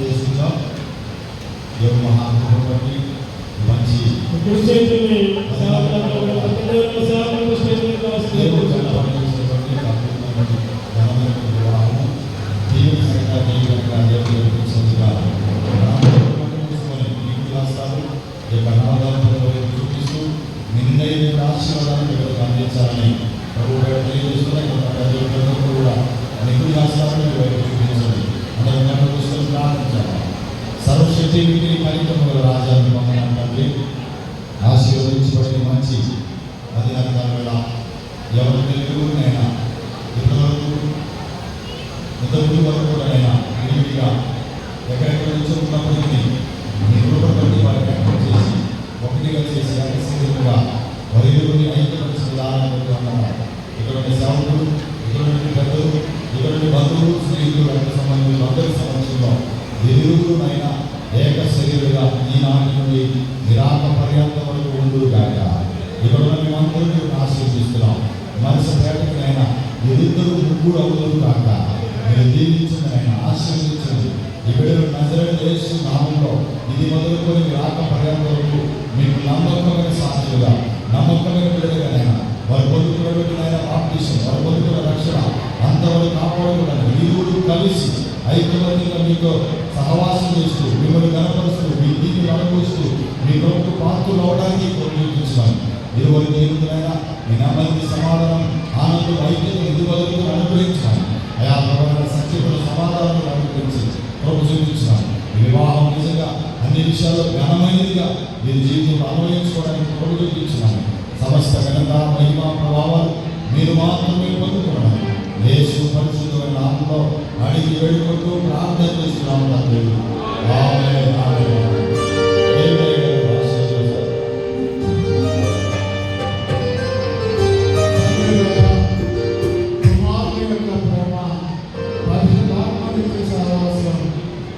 చేసుకుందాం. దేవుడు మహాత్ముడు బట్టి మంచి కుడి చేతుల్ని సేవకులకు సేవకులకు స్టేజ్ మీద దేవుడు వస్తుంది. కనపడినటువంటి అద్భుతమైనటువంటి ఘనమైనటువంటి వివాహము దేవుని సరిగ్గా దేవుడిగా దేవుడు నడిపించినట్టుగా నీకు రాస్తారు. ఈ యొక్క నాదాలను చూపిస్తూ నిన్నైన ఆశీర్వాదాన్ని మీకు అందించాలని ప్రభు తెలియజేస్తున్నా. కూడా నిధులు రాస్తారని చూపించండి. అందరూ చూసుకొని ప్రార్థించాలి. సర్వశక్తి వీటిని కార్యక్రమంలో రాజాన్ని మమ్మల్ని ఆశీర్వదించబడిన మంచి అధికారుల వేళ ఎవరు తెలుగునైనా ఇప్పటివరకు ఇంతకుముందు వరకు కూడానైనా విడివిడిగా ఎక్కడెక్కడ నుంచి ఉన్నప్పటికీ మీ రూపం బట్టి వారికి ఏర్పాటు చేసి ఒకటిగా చేసి అకస్మాత్తుగా వరిగురిని ఐక్యపరిచిన విధానాలు అన్నారు. ఇక్కడ సేవకులు, ఇక్కడ పెద్దలు, ఇక్కడ బంధువులు, స్నేహితులు, రక్త సంబంధికులు అందరి సమక్షంలో ఎదురునైనా ఏక శరీరుగా ఈనాటి నుండి నిరాక పర్యంతం వరకు ఉండు కాక ఇక్కడ మేమందరూ ఆశీర్వదిస్తున్నాం. మనసు పేటకైనా ఎదురు ముగ్గురు అవుతారు కాక మీరు దీవించింది ఆశీర్వదించండి. ఈ బిడ్డలు నజరేయుడైన యేసు నామములో ఇది మొదలుకొని నిరాక పర్యంతం వరకు మీకు నమ్మకమైన సాక్షులుగా నమ్మకమైన బిడ్డలుగానైనా వారు పొందుతున్నటువంటి బాప్టిజం, వారు పొందుతున్న రక్షణ అంతవరకు కాపాడుకుంటాను. మీరు కలిసి ఐక్యమత్యంగా మీతో సహవాసం చేస్తూ మిమ్మల్ని కనపరుస్తూ మీ దీన్ని అనుభవిస్తూ మీ ప్రభుత్వ పాత్రలు అవడానికి కోరుకుంటున్నాను. ఇరువురి దేవుడినైనా మీ నమ్మకి సమాధానం, ఆనందం, ఐక్యత ఇరువురికి అనుగ్రహించాను. అయా ప్రవణ సత్యముల సమాధానం అనుగ్రహించి ప్రభు చూపించాను. ఈ వివాహం నిజంగా అన్ని విషయాల్లో ఘనమైనదిగా మీరు జీవితంలో అనుభవించుకోవడానికి ప్రభు చూపించాను. సమస్త ఘనత, మహిమ, ప్రభావాలు మీరు మాత్రమే పొందుకోవడం యేసు పరిశుద్ధమైన నామములో అడిగి వేడుకుంటూ ప్రార్థన చేస్తున్నాము తండ్రి. ఆమేన్. ఆమేన్.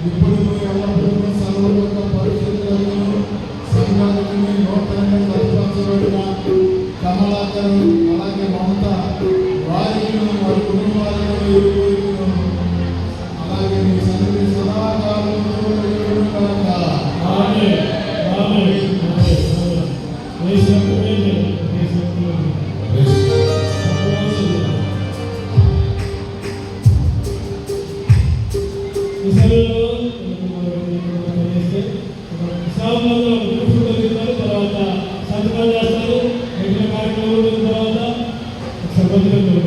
ఇప్పుడు ఎల్లప్పుడూ సర్వలోక పరిశుద్ధులను సంఘాలను నూతనంగా సరిపరచబడిన కమలాకరు అలాగే మమత వారిని వారి కుటుంబాలను ఇరువురును అలాగే మీ సన్నిధి సదాకాలము ఆమేన్. ఆమేన్. ఆమేన్. తర్వాత సంతకాలు చేస్తారు. ఎక్కడ కార్యక్రమం తర్వాత సంబంధించిన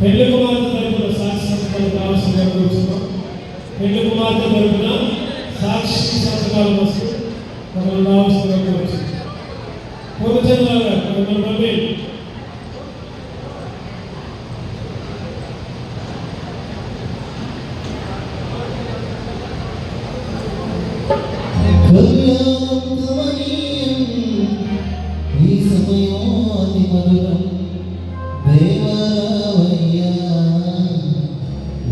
పెళ్లి కుమార్తె తరపున సాక్షి సంతకాలు కావాల్సిందిగా కూర్చున్నాం. పెళ్లి కుమార్తె తరపున సాక్షి సంతకాల కోసం మనం రావాల్సిందిగా కూర్చున్నాం. పూర్వచంద్రరావు గారు మిమ్మల్ని పంపి ఈ సమయాది మధురం దేవరావయ్యా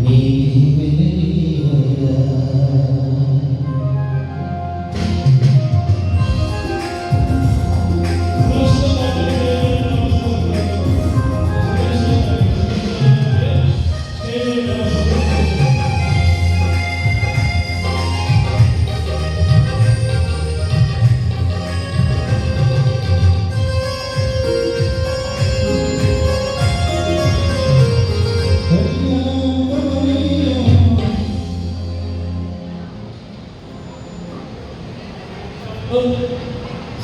నీ వెలివయ్యా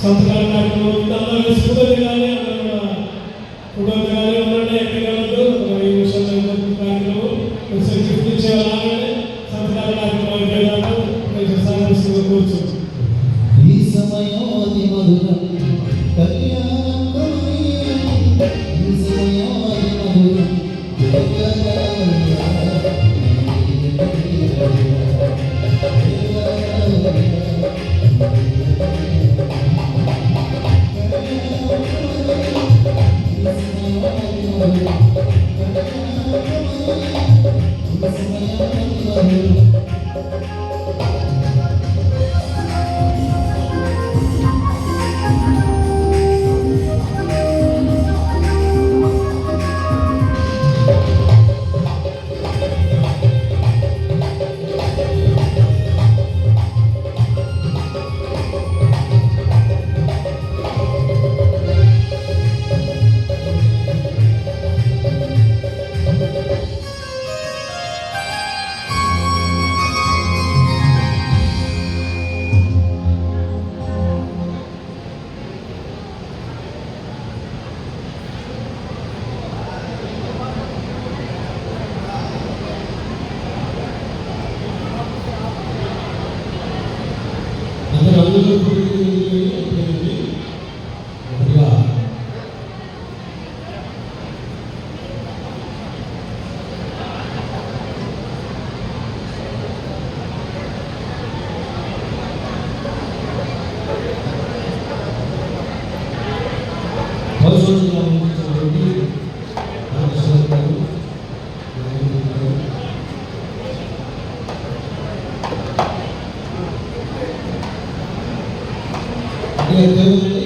సంతకాల కార్యక్రమం అందరూ ఫోటో దిగాలి. అందరూ ఫోటో దిగాలి. ఉండండి, ఎక్కడికి వెళ్ళదు. 5 నిమిషాలు అయిపోతుంది కార్యక్రమం. కొంచెం గిఫ్ట్ ఇచ్చేవాళ్ళే సంతకాల కార్యక్రమం అయిపోయేదాకా కొంచెం సాగరిస్తూ కూర్చోండి. ఈ సమయాది మధురం కళ్యాణం కమనీయం ఈ సమయాది మధురం దేవరావయ్యా నీ వెలివయ్యా దేవరావయ్యా అందరూ దేవుని